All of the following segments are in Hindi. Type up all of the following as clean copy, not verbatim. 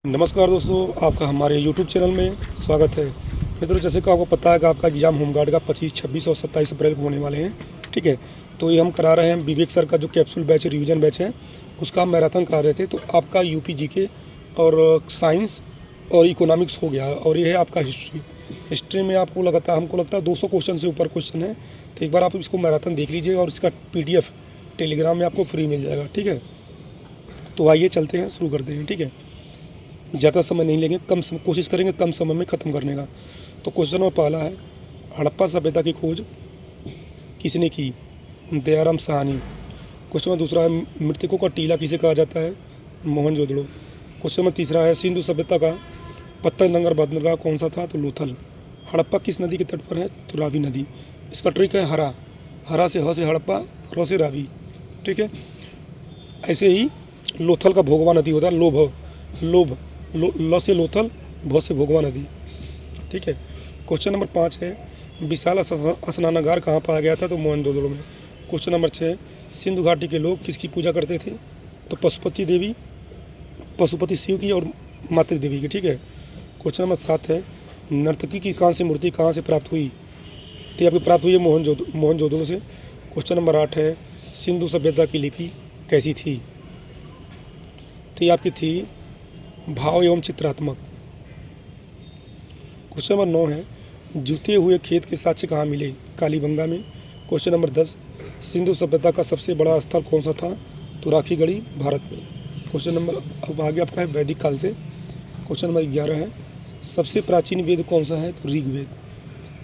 नमस्कार दोस्तों, आपका हमारे YouTube चैनल में स्वागत है। मित्रों, जैसे कि आपको पता है कि आपका एग्ज़ाम होमगार्ड का 25, 26 और 27 अप्रैल को होने वाले हैं। ठीक है, तो ये हम करा रहे हैं विवेक सर का जो कैप्सूल बैच रिवीजन बैच है, उसका हम मैराथन करा रहे थे। तो आपका यूपी जीके और साइंस और इकोनॉमिक्स हो गया, और ये है आपका हिस्ट्री में हमको लगता है 200 क्वेश्चन से ऊपर क्वेश्चन है। तो एक बार आप इसको मैराथन देख लीजिए और इसका PDF टेलीग्राम में आपको फ्री मिल जाएगा। ठीक है, तो आइए चलते हैं, शुरू करते हैं। ठीक है, ज़्यादा समय नहीं लेंगे, कोशिश करेंगे कम समय में ख़त्म करने का। तो क्वेश्चन नंबर पहला है, हड़प्पा सभ्यता की खोज किसने की? दयाराम साहनी। क्वेश्चन नंबर दूसरा है, मृतकों का टीला किसे कहा जाता है? मोहनजोदड़ो। क्वेश्चन नंबर तीसरा है, सिंधु सभ्यता का पत्तनगंगा बंदरगाह कौन सा था? तो लोथल। हड़प्पा किस नदी के तट पर है? तो रावी नदी। इसका ट्रिक है हरा, हरा से ह से हड़प्पा, र से रावी। ठीक है, ऐसे ही लोथल का भोगवा नदी होता है, लोभ, ल से लोथल, भ से भोगवा नदी। ठीक है, क्वेश्चन नंबर 5 है, विशाल स्नानागार कहाँ पाया गया था? तो मोहनजोदड़ो में। क्वेश्चन नंबर 6, सिंधु घाटी के लोग किसकी पूजा करते थे? तो पशुपति शिव की और मातृ देवी की। ठीक है, क्वेश्चन नंबर 7 है, नर्तकी की कांस्य मूर्ति कहाँ से प्राप्त हुई? तो ये आपकी प्राप्त हुई है मोहनजोदड़ो से। क्वेश्चन नंबर 8 है, सिंधु सभ्यता की लिपि कैसी थी? तो ये आपकी थी भाव एवं चित्रात्मक। क्वेश्चन नंबर 9 है, जुते हुए खेत के साक्ष्य कहाँ मिले? कालीबंगा में। क्वेश्चन नंबर 10, सिंधु सभ्यता का सबसे बड़ा स्थल कौन सा था? तो राखीगढ़ी, भारत में। क्वेश्चन नंबर अब आगे आपका है वैदिक काल से। क्वेश्चन नंबर 11 है, सबसे प्राचीन वेद कौन सा है? तो ऋग्वेद।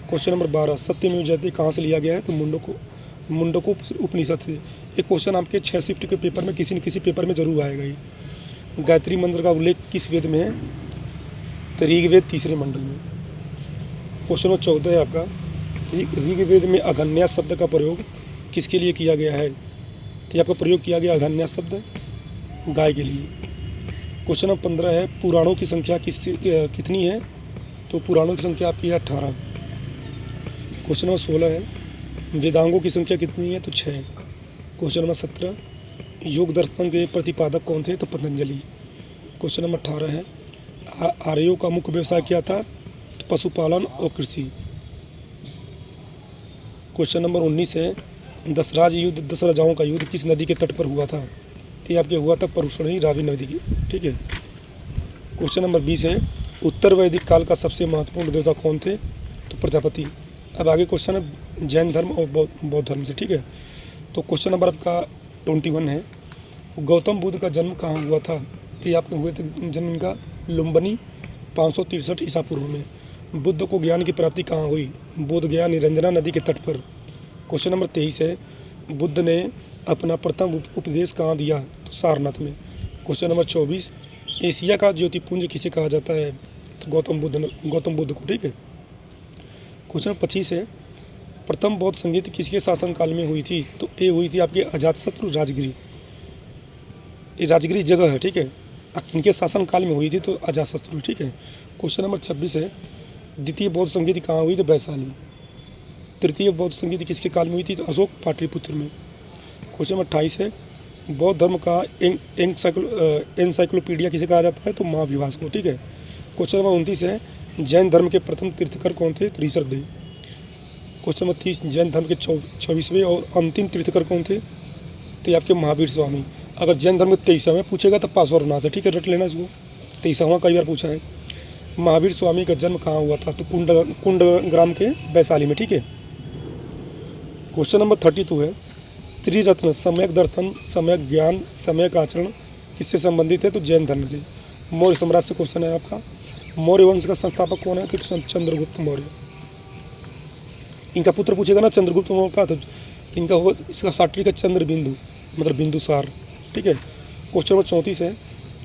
क्वेश्चन नंबर 12, सत्यमेव जयते कहाँ से लिया गया है? तो मुंडको उपनिषद से। ये क्वेश्चन आपके 6 शिफ्ट के पेपर में किसी न किसी पेपर में जरूर आएगा। ये गायत्री मंत्र का उल्लेख किस वेद में है? तो ऋग्वेद 3 मंडल में। क्वेश्चन नंबर 14 है आपका, ऋग्वेद में अघन्या शब्द का प्रयोग किसके लिए किया गया है? तो आपका प्रयोग किया गया अघन्या शब्द गाय के लिए। क्वेश्चन नंबर 15 है, पुराणों की संख्या कितनी है? तो पुराणों की संख्या आपकी है 18। क्वेश्चन नंबर 16 है, वेदांगों की संख्या कितनी है? तो 6। क्वेश्चन नंबर 17, योग दर्शन के प्रतिपादक कौन थे? तो पतंजलि। क्वेश्चन नंबर 18 है, आर्यों का मुख्य व्यवसाय क्या था? तो पशुपालन और कृषि। क्वेश्चन नंबर 19 है, दशराज युद्ध, 10 राजाओं का युद्ध किस नदी के तट पर हुआ था? तो ये आपके हुआ था परुषणी, रावी नदी की। ठीक है, क्वेश्चन नंबर 20 है, उत्तर वैदिक काल का सबसे महत्वपूर्ण देवता कौन थे? तो प्रजापति। अब आगे क्वेश्चन है जैन धर्म और बौद्ध धर्म से। ठीक है, तो क्वेश्चन नंबर आपका 21 है, गौतम बुद्ध का जन्म कहाँ हुआ था? ये आपके हुए थे जन्म इनका लुम्बिनी 563 ईसा पूर्व में। बुद्ध को ज्ञान की प्राप्ति कहाँ हुई? बोध गया, निरंजना नदी के तट पर। क्वेश्चन नंबर 23 है, बुद्ध ने अपना प्रथम उपदेश कहाँ दिया? तो सारनाथ में। क्वेश्चन नंबर 24, एशिया का ज्योतिपुंज किसे कहा जाता है? तो गौतम बुद्ध को। ठीक है, क्वेश्चन नंबर 25 है, प्रथम बौद्ध संगीत किसके शासनकाल में हुई थी? तो ये हुई थी आपकी अजातशत्रु राजगिरी। ये राजगिरी जगह है। ठीक है, इनके शासनकाल में हुई थी, तो अजातशत्रु। ठीक है, क्वेश्चन नंबर 26 है, द्वितीय बौद्ध संगीति कहाँ हुई? तो वैशाली। तृतीय बौद्ध संगीति किसके काल में हुई थी? तो अशोक पाटलिपुत्र में। क्वेश्चन नंबर 28 है, बौद्ध धर्म का एनसाइक्लोपीडिया किसे कहा जाता है? तो महाविभास को। ठीक है, क्वेश्चन नंबर 29 है, जैन धर्म के प्रथम तीर्थकर कौन थे? तो ऋषभदेव। क्वेश्चन नंबर 30, जैन धर्म के 24वें और अंतिम तीर्थकर कौन थे? तो ये आपके महावीर स्वामी। अगर जैन धर्म के 23वां पूछेगा तो पास और ना था। ठीक है, रट लेना इसको, 23वां कई बार पूछा है। महावीर स्वामी का जन्म कहाँ हुआ था? तो कुंडग्राम के वैशाली में। ठीक है, क्वेश्चन नंबर 32 है, त्रिरत्न सम्यक दर्शन, सम्यक ज्ञान, सम्यक आचरण किससे संबंधित है? तो जैन धर्म से। मौर्य सम्राट से क्वेश्चन है आपका, मौर्य वंश का संस्थापक कौन है? तो चंद्रगुप्त मौर्य। इनका पुत्र पूछेगा ना चंद्रगुप्त मौर्य का, तो इनका हो इसका साट्रिक है चंद्रबिंदु, मतलब बिंदुसार। ठीक है, क्वेश्चन नंबर 34 है,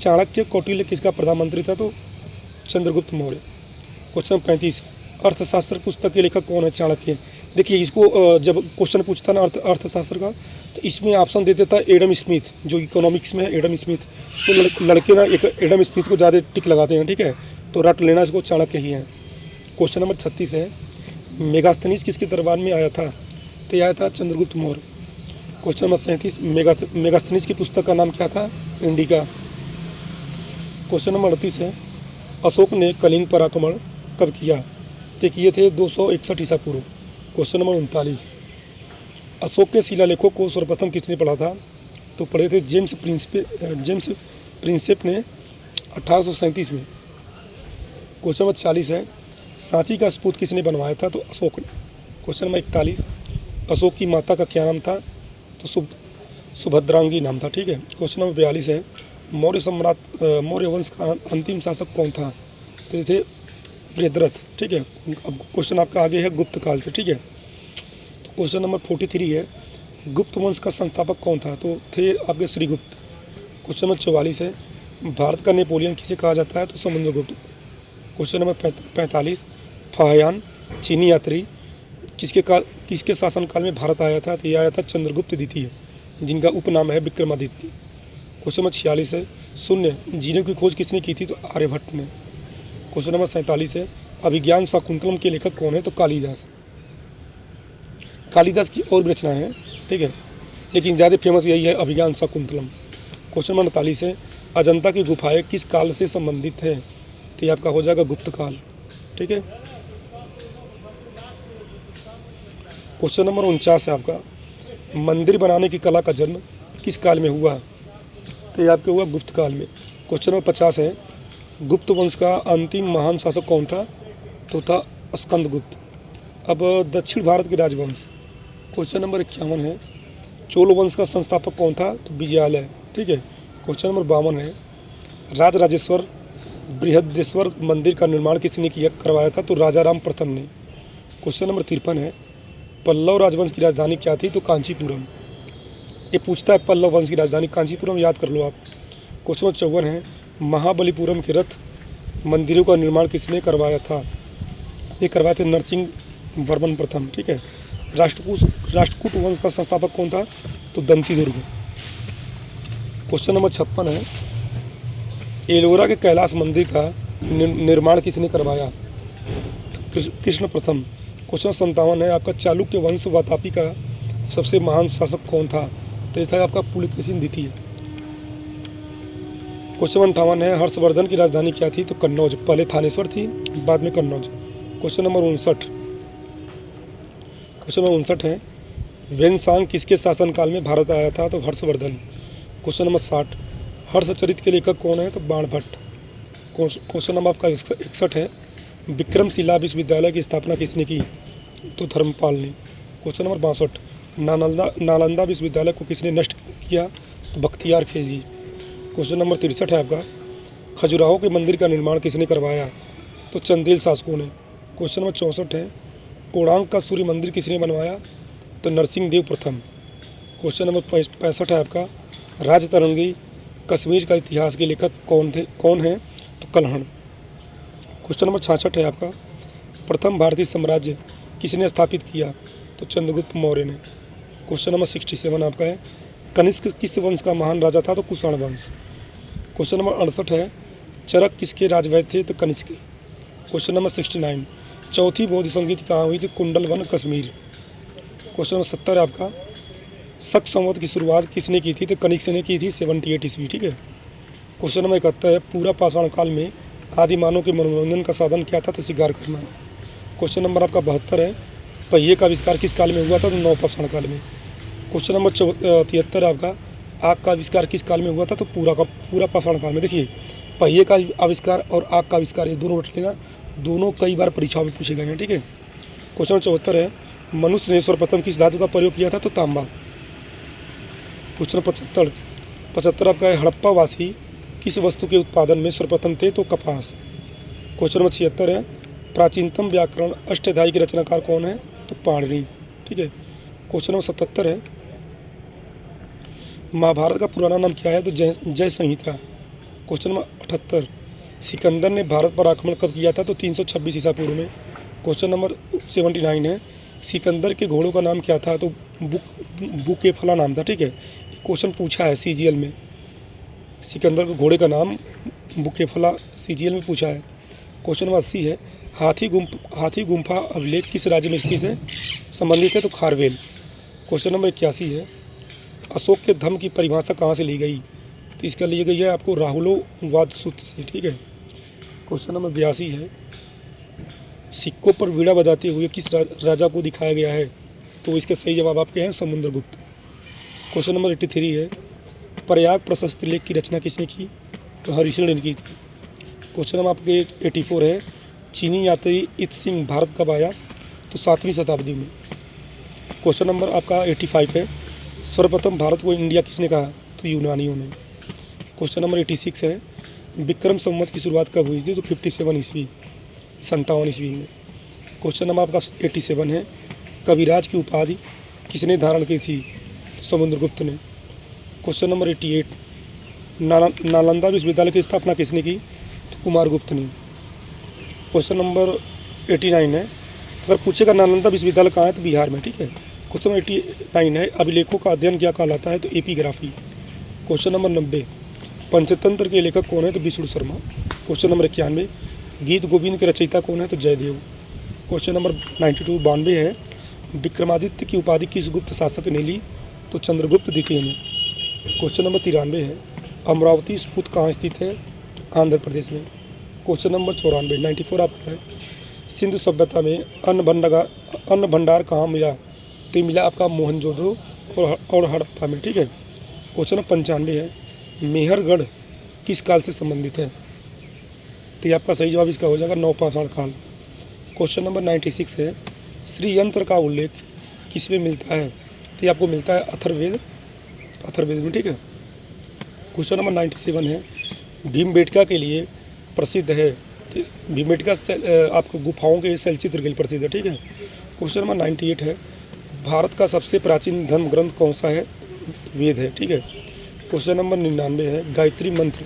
चाणक्य कौटिल्य किसका प्रधानमंत्री था? तो चंद्रगुप्त मौर्य। क्वेश्चन नंबर 35, अर्थशास्त्र पुस्तक के लेखक कौन है? चाणक्य। देखिए, इसको जब क्वेश्चन पूछता ना अर्थशास्त्र का, तो इसमें ऑप्शन दे देता एडम स्मिथ, जो इकोनॉमिक्स में है एडम स्मिथ। तो लड़के ना एक एडम स्मिथ को ज़्यादा टिक लगाते हैं। ठीक है, तो रट लेना इसको, चाणक्य ही है। क्वेश्चन नंबर 36 है, मेगास्थनीज किसके दरबार में आया था? तो यह आया था चंद्रगुप्त मौर्य। क्वेश्चन नंबर 37, मेगास्थनीज की पुस्तक का नाम क्या था? इंडिका। क्वेश्चन नंबर 38 है, अशोक ने कलिंग पर आक्रमण कब किया? तो किए थे 261 ईसा पूर्व। क्वेश्चन नंबर 39, अशोक के शिलालेखों को सर्वप्रथम किसने पढ़ा था? तो पढ़े थे जेम्स प्रिंसेप ने 1837 में। क्वेश्चन नंबर 40 है, सांची का स्फूत किसने बनवाया था? तो अशोक ने। क्वेश्चन नंबर 41, अशोक की माता का क्या नाम था? तो सुभद्रांगी नाम था। ठीक है। क्वेश्चन नंबर 42 है, मौर्य वंश का अंतिम शासक कौन था? तो ये थे प्रियद्रथ। ठीक है। अब क्वेश्चन आपका आगे है गुप्त काल से। ठीक है। तो क्वेश्चन नंबर 43 है, गुप्त वंश का संस्थापक कौन था? तो थे आपके श्रीगुप्त। क्वेश्चन नंबर 44 है, भारत का नेपोलियन किसे कहा जाता है? तो समुद्रगुप्त। क्वेश्चन नंबर 45, फाहियान चीनी यात्री किसके शासनकाल में भारत आया था? तो यह आया था चंद्रगुप्त द्वितीय, जिनका उपनाम है विक्रमादित्य। क्वेश्चन नंबर 46 है, शून्य जीरो की खोज किसने की थी? तो आर्यभट्ट ने। क्वेश्चन नंबर 47 है, अभिज्ञान शाकुंतलम के लेखक कौन है? तो कालिदास। कालिदास की और भी रचनाएं हैं। ठीक है, लेकिन ज़्यादा फेमस यही है अभिज्ञान शाकुंतलम। क्वेश्चन नंबर 48 है, अजंता की गुफाएं किस काल से संबंधित हैं? तो ये आपका हो जाएगा गुप्त काल। ठीक है। क्वेश्चन नंबर 49 है आपका, मंदिर बनाने की कला का जन्म किस काल में हुआ? तो ये आपके हुआ गुप्त काल में। क्वेश्चन नंबर 50 है, गुप्त वंश का अंतिम महान शासक कौन था? तो था स्कंदगुप्त। अब दक्षिण भारत के राजवंश। क्वेश्चन नंबर 51 है, चोल वंश का संस्थापक कौन था? तो विजयालय। ठीक है। क्वेश्चन नंबर 52 है, राजराजेश्वर बृहदेश्वर मंदिर का निर्माण किसने किया करवाया था? तो राजाराम प्रथम ने। क्वेश्चन नंबर 53 है, पल्लव राजवंश की राजधानी क्या थी? तो कांचीपुरम। ये पूछता है पल्लव वंश की राजधानी कांचीपुरम, याद कर लो आप। क्वेश्चन नंबर 54 है, महाबलीपुरम के रथ मंदिरों का निर्माण किसने करवाया था? ये करवाए थे नरसिंह वर्मन प्रथम। ठीक है। राष्ट्रकूट वंश का संस्थापक कौन था? तो दंती दुर्ग। क्वेश्चन नंबर 56 है, एलोरा के कैलाश मंदिर का निर्माण किसने करवाया? कृष्ण प्रथम। क्वेश्चन 57 है, आपका चालुक्य वंश वातापी का सबसे महान शासक कौन था? तो ये था आपका पुलकेशिन द्वितीय। क्वेश्चन 58 है, हर्षवर्धन की राजधानी क्या थी? तो कन्नौज। पहले थानेश्वर थी, बाद में कन्नौज। क्वेश्चन नंबर 59 है, वेनसांग किसके शासनकाल में भारत आया था? तो हर्षवर्धन। क्वेश्चन नंबर 60, हर्षचरित के लेखक कौन है? तो बाणभट्ट। क्वेश्चन नंबर आपका 61 है, विक्रमशिला विश्वविद्यालय की स्थापना किसने की? तो धर्मपाल ने। क्वेश्चन नंबर 62, नालंदा विश्वविद्यालय को किसने नष्ट किया? तो बख्तियार खिलजी। क्वेश्चन नंबर 63 है आपका, खजुराहो के मंदिर का निर्माण किसने करवाया? तो चंदेल शासकों ने। क्वेश्चन नंबर 64 है, कोणार्क का सूर्य मंदिर किसने बनवाया? तो नरसिंह देव प्रथम। क्वेश्चन नंबर 65 है आपका, राजतरंगी कश्मीर का इतिहास के लेखक कौन है? तो कल्हण। क्वेश्चन नंबर 66 है आपका, प्रथम भारतीय साम्राज्य किसने स्थापित किया? तो चंद्रगुप्त मौर्य ने। क्वेश्चन नंबर 67 आपका है, कनिष्क किस वंश का महान राजा था? तो कुषाण वंश। क्वेश्चन नंबर 68 है, चरक किसके राजवैद्य थे? तो कनिष्क। क्वेश्चन नंबर 69, चौथी बौद्ध संगीत कहाँ हुई थी? कुंडलवन कश्मीर। क्वेश्चन नंबर 70 है आपका, शक संवत की शुरुआत किसने की थी? तो कनिष्क ने की थी 78 ईस्वी। ठीक है। क्वेश्चन नंबर 71 है, पूरा पाषाण काल में आदि मानव के मनोरंजन का साधन क्या था? तो शिकार करना। क्वेश्चन नंबर आपका 72 है, पहिए का आविष्कार किस काल में हुआ था? तो नवपाषाण काल में। क्वेश्चन नंबर 73 है आपका, आग का आविष्कार किस काल में हुआ था? तो पूरा पाषाण काल में। देखिए, पहिए का आविष्कार और आग का आविष्कार ये दोनों रट लेना, दोनों कई बार परीक्षाओं में पूछे गए हैं। ठीक है। क्वेश्चन 74 है, मनुष्य ने सर्वप्रथम किस धातु का प्रयोग किया था? तो तांबा। क्वेश्चन 75 आपका है, हड़प्पा वासी किस वस्तु के उत्पादन में सर्वप्रथम थे? तो कपास। क्वेश्चन नंबर 76 है, प्राचीनतम व्याकरण अष्टाध्यायी के रचनाकार कौन है? तो पाणिनि। ठीक है। क्वेश्चन नंबर 77 है, महाभारत का पुराना नाम क्या है? तो जय संहिता। क्वेश्चन नंबर 78, सिकंदर ने भारत पर आक्रमण कब किया था? तो 326 ईसा पूर्व में। क्वेश्चन नंबर 79 है, सिकंदर के घोड़ों का नाम क्या था? तो बुकेफला नाम था। ठीक है। क्वेश्चन पूछा है CGL में, सिकंदर के घोड़े का नाम बुकेफला CGL में पूछा है। क्वेश्चन नंबर 80 है, हाथी गुम्फा अभिलेख किस राज्य में स्थित है? संबंधित है? तो खारवेल। क्वेश्चन नंबर 81 है, अशोक के धम्म की परिभाषा कहाँ से ली गई? तो इसका लिए गई है आपको राहुलोवाद सूत्र से, ठीक है। क्वेश्चन नंबर 82 है, सिक्कों पर वीणा बजाते हुए किस राजा को दिखाया गया है? तो इसके सही जवाब आपके हैं समुद्रगुप्त। क्वेश्चन नंबर 83 है, प्रयाग प्रशस्ति लेख की रचना किसने की? तो हरिश्चंद्र ने की थी। क्वेश्चन नंबर आपके 84 है, चीनी यात्री इत सिंह भारत कब आया? तो 7वीं शताब्दी में। क्वेश्चन नंबर आपका 85 है, सर्वप्रथम भारत को इंडिया किसने कहा? तो यूनानियों ने। क्वेश्चन नंबर 86 है, विक्रम संवत की शुरुआत कब हुई थी? तो 57 ईस्वी, 57 ईस्वी में। क्वेश्चन नंबर आपका 87 है, कविराज की उपाधि किसने धारण की थी? तो समुद्रगुप्त ने। क्वेश्चन नंबर 88, नालंदा विश्वविद्यालय की स्थापना किसने की? तो कुमारगुप्त ने। क्वेश्चन नंबर 89 है, अगर पूछेगा नालंदा विश्वविद्यालय कहाँ है? तो बिहार में, ठीक है। क्वेश्चन नंबर 89 है, अभिलेखों का अध्ययन क्या कहलाता है? तो एपिग्राफी। क्वेश्चन नंबर 90, पंचतंत्र के लेखक कौन है? तो विष्णु शर्मा। क्वेश्चन नंबर 91, गीत गोविंद के रचयिता कौन है? तो जयदेव। क्वेश्चन नंबर 92 है, विक्रमादित्य की उपाधि किस गुप्त शासक ने ली? तो चंद्रगुप्त द्वितीय ने। क्वेश्चन नंबर 93 है, अमरावती स्तूप कहाँ स्थित है? आंध्र प्रदेश में। क्वेश्चन नंबर 94 आपका है, सिंधु सभ्यता में अन्न भंडार कहाँ मिला? तो मिला आपका मोहनजोदड़ो और हड़प्पा में, ठीक है। क्वेश्चन नंबर 95 है, मेहरगढ़ किस काल से संबंधित है? तो ये आपका सही जवाब इसका हो जाएगा नवपाषाण काल। क्वेश्चन नंबर 96 है, श्री यंत्र का उल्लेख किस में मिलता है? तो ये आपको मिलता है अथर्ववेद में, ठीक है। क्वेश्चन नंबर 97 है, भीमबेटका के लिए प्रसिद्ध है? तो भीमबेटका आपको गुफाओं के शैलचित्र के लिए प्रसिद्ध है, ठीक है। क्वेश्चन नंबर 98 है, भारत का सबसे प्राचीन धर्म ग्रंथ कौन सा है? वेद है, ठीक है। क्वेश्चन नंबर 99 है, गायत्री मंत्र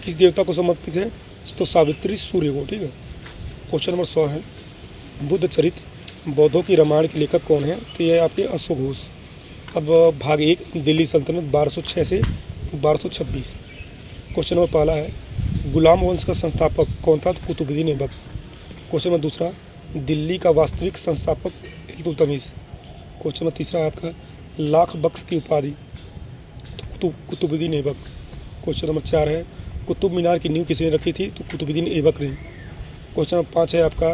किस देवता को समर्पित है? तो सावित्री सूर्य को, ठीक है। क्वेश्चन नंबर 100 है, बुद्ध चरित्र बौद्धों की रामायण के लेखक कौन है? तो यह आपके अशोक घोष। अब भाग 1, दिल्ली सल्तनत 1206 से 1226। क्वेश्चन नंबर पहला है, गुलाम वंश का संस्थापक कौन था? तो कुतुबुद्दीन ऐबक। क्वेश्चन नंबर दूसरा, दिल्ली का वास्तविक संस्थापक इल्तुतमिश। क्वेश्चन नंबर तीसरा है आपका, लाख बख्श की उपाधि? तो कुतुबुद्दीन ऐबक। क्वेश्चन नंबर 4 है, कुतुब मीनार की नींव किसने रखी थी? तो कुतुबुद्दीन ऐबक ने। क्वेश्चन नंबर 5 है आपका,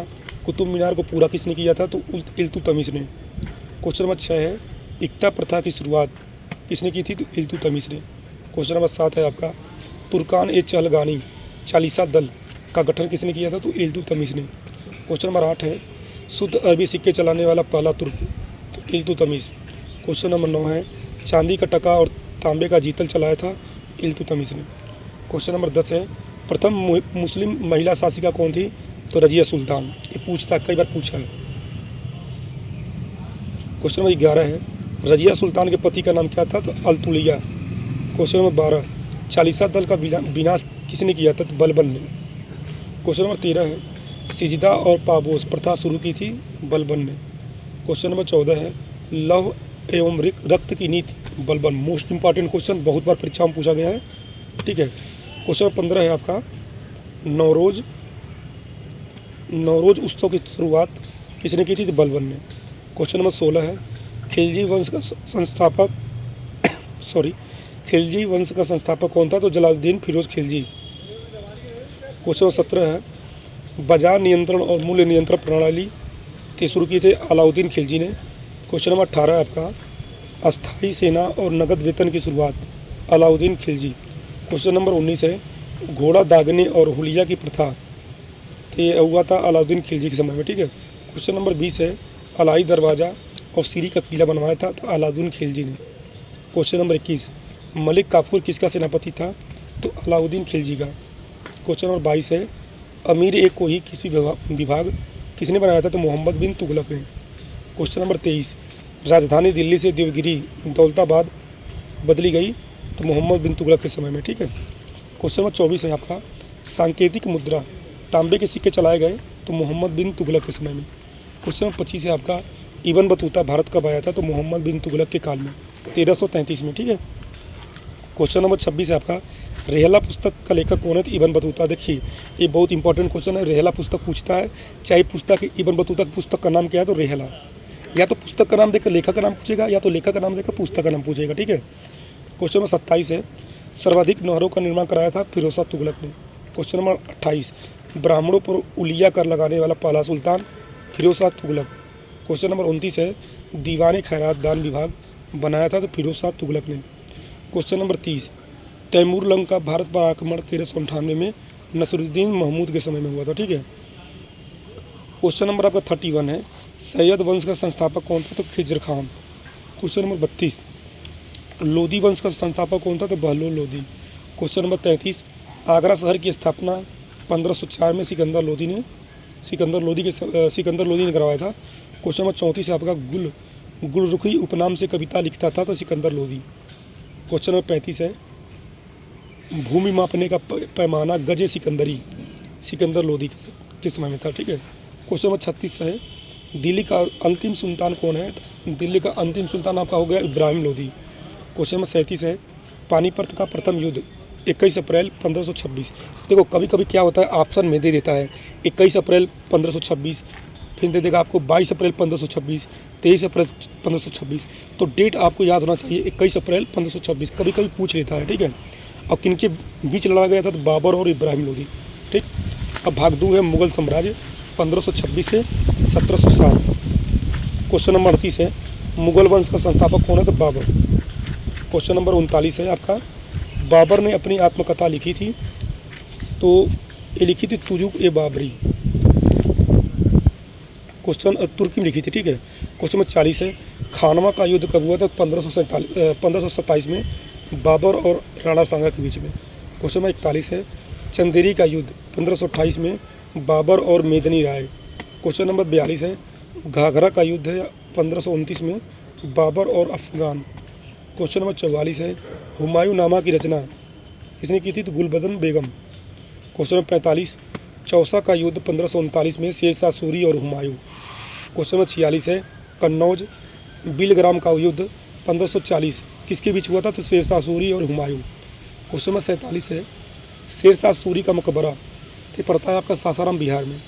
कुतुब मीनार को पूरा किसने किया था? तो इल्तुतमिश ने। क्वेश्चन नंबर 6 है, इक्ता प्रथा की शुरुआत किसने की थी? तो इल्तुतमिश ने। क्वेश्चन नंबर 7 है आपका, तुर्कान ए चहलगानी चालीसा दल का गठन किसने किया था? तो इल्तुतमिश ने। क्वेश्चन नंबर 8 है, शुद्ध अरबी सिक्के चलाने वाला पहला तुर्क? तो इल्तुतमिश। क्वेश्चन नंबर 9 है, चांदी का टका और तांबे का जीतल चलाया था? इल्तुतमिश ने। क्वेश्चन नंबर 10 है, प्रथम मुस्लिम महिला शासिका कौन थी? तो रजिया सुल्तान। ये पूछता कई बार पूछा है। क्वेश्चन नंबर 11 है, रजिया सुल्तान के पति का नाम क्या था? तो अल्तुलिया। क्वेश्चन नंबर 12, चालीसा दल का विनाश किसने किया था? तो बलबन ने। क्वेश्चन नंबर 13 है, सिजदा और पाबोस प्रथा शुरू की थी? बलबन ने। क्वेश्चन नंबर 14 है, लव एवं रक्त की नीति? बलबन। मोस्ट इंपॉर्टेंट क्वेश्चन, बहुत बार परीक्षा में पूछा गया है, ठीक है। क्वेश्चन नंबर 15 है आपका, नवरोज उत्सव की शुरुआत किसने की थी? तो बलबन ने। क्वेश्चन नंबर 16 है, खिलजी वंश का संस्थापक कौन था? तो जलालुद्दीन फिरोज खिलजी। क्वेश्चन नंबर 17 है, बाजार नियंत्रण और मूल्य नियंत्रण प्रणाली शुरू की थे? अलाउद्दीन खिलजी ने। क्वेश्चन नंबर 18 है आपका, अस्थायी सेना और नगद वेतन की शुरुआत? अलाउद्दीन खिलजी। क्वेश्चन नंबर 19 है, घोड़ा दागने और हुलिया की प्रथा? तो ये हुआ था अलाउद्दीन खिलजी के समय में, ठीक है। क्वेश्चन नंबर 20 है, अलाई दरवाज़ा और सीरी का किला बनवाया था? तो अलाउद्दीन खिलजी ने। क्वेश्चन नंबर 21, मलिक काफूर किसका सेनापति था? तो अलाउद्दीन खिलजी का। क्वेश्चन नंबर 22 है, अमीर ए कोही किसी विभाग किसने बनाया था? तो मोहम्मद बिन तुगलक ने। क्वेश्चन नंबर 23, राजधानी दिल्ली से देवगिरी दौलताबाद बदली गई? तो मोहम्मद बिन तुगलक के समय में, ठीक है। क्वेश्चन नंबर 24 है आपका, सांकेतिक मुद्रा तांबे के सिक्के चलाए गए? तो मोहम्मद बिन तुगलक के समय में। क्वेश्चन नंबर 25 है आपका, इब्न बतूता भारत कब आया था? तो मोहम्मद बिन तुगलक के काल में, 1333 में, ठीक है। क्वेश्चन नंबर 26 है आपका, रेहला पुस्तक का लेखक कौन है? तो इब्न बतूता। देखिए ये बहुत इंपॉर्टेंट क्वेश्चन है, रेहला पुस्तक पूछता है, चाहे पूछता कि इब्न बतूता की पुस्तक का नाम क्या है? तो रेहला। या तो पुस्तक का नाम देकर लेखक का नाम पूछेगा, या तो लेखक का नाम देकर पुस्तक का नाम पूछेगा, ठीक है। क्वेश्चन नंबर 27 है, सर्वाधिक नहरों का निर्माण कराया था फिरोज शाह तुगलक ने। क्वेश्चन नंबर 28, ब्राह्मणों पर उलिया कर लगाने वाला पहला सुल्तान फिरोज शाह तुगलक। क्वेश्चन नंबर 29 है, दीवान खैरात दान विभाग बनाया था तो फिरोज शाह तुगलक ने। क्वेश्चन नंबर 30, तैमूर लंग का भारत पर आक्रमण 1398 में नसरुद्दीन महमूद के समय में हुआ था। ठीक है। क्वेश्चन नंबर आपका 31 है, सैयद वंश का संस्थापक कौन था तो खिज्र खान। क्वेश्चन नंबर 32, लोधी वंश का संस्थापक कौन था तो बहलोल लोधी। क्वेश्चन नंबर 33, आगरा शहर की स्थापना 1504 में सिकंदर लोधी ने करवाया था। क्वेश्चन नंबर 34 आपका गुलरुखी उपनाम से कविता लिखता था तो सिकंदर लोधी। क्वेश्चन नंबर 35 है, भूमि मापने का पैमाना गजे सिकंदरी सिकंदर लोधी के समय में था। ठीक है। क्वेश्चन नंबर 36 है, दिल्ली का अंतिम सुल्तान कौन है? दिल्ली का अंतिम सुल्तान आपका हो गया इब्राहिम लोधी। क्वेश्चन नंबर 37 है, पानीपत का प्रथम युद्ध 21 अप्रैल 1526। देखो कभी कभी क्या होता है, ऑप्शन में दे देता है 21 अप्रैल 1526, फिर दे देगा आपको 22 अप्रैल 1526, 23 अप्रैल 1526। तो डेट आपको याद होना चाहिए 21 अप्रैल 1526, कभी कभी पूछ लेता है। ठीक है। और किनके बीच लड़ा गया था तो बाबर और इब्राहिम लोधी। ठीक। अब भाग 2 है, मुगल साम्राज्य 1526 से 1707। क्वेश्चन नंबर 38 है, मुगल वंश का संस्थापक कौन है तो बाबर। क्वेश्चन नंबर 39 है आपका, बाबर ने अपनी आत्मकथा लिखी थी तो ये लिखी थी तुजुक ए बाबरी। क्वेश्चन तुर्की में लिखी थी। ठीक है। क्वेश्चन नंबर 40 है, खानवा का युद्ध कब हुआ था 1527 में बाबर और राणा सांगा के बीच में। क्वेश्चन नंबर 41 है, चंदेरी का युद्ध 1528 में बाबर और मेदनी राय। क्वेश्चन नंबर 42 है, घाघरा का युद्ध है 1529 में बाबर और अफगान। क्वेश्चन नंबर 44 है, हुमायूं नामा की रचना किसने की थी तो गुलबदन बेगम। क्वेश्चन नंबर 45, चौसा का युद्ध 1539 में शेरशाह सूरी और हुमायूं। क्वेश्चन नंबर 46 है, कन्नौज बिलग्राम का युद्ध 1540 किसके बीच हुआ था तो शेरशाह सूरी और हुमायूं। क्वेश्चन नंबर 47 है, शेरशाह सूरी का मकबरा तो पड़ता है आपका सासाराम बिहार में।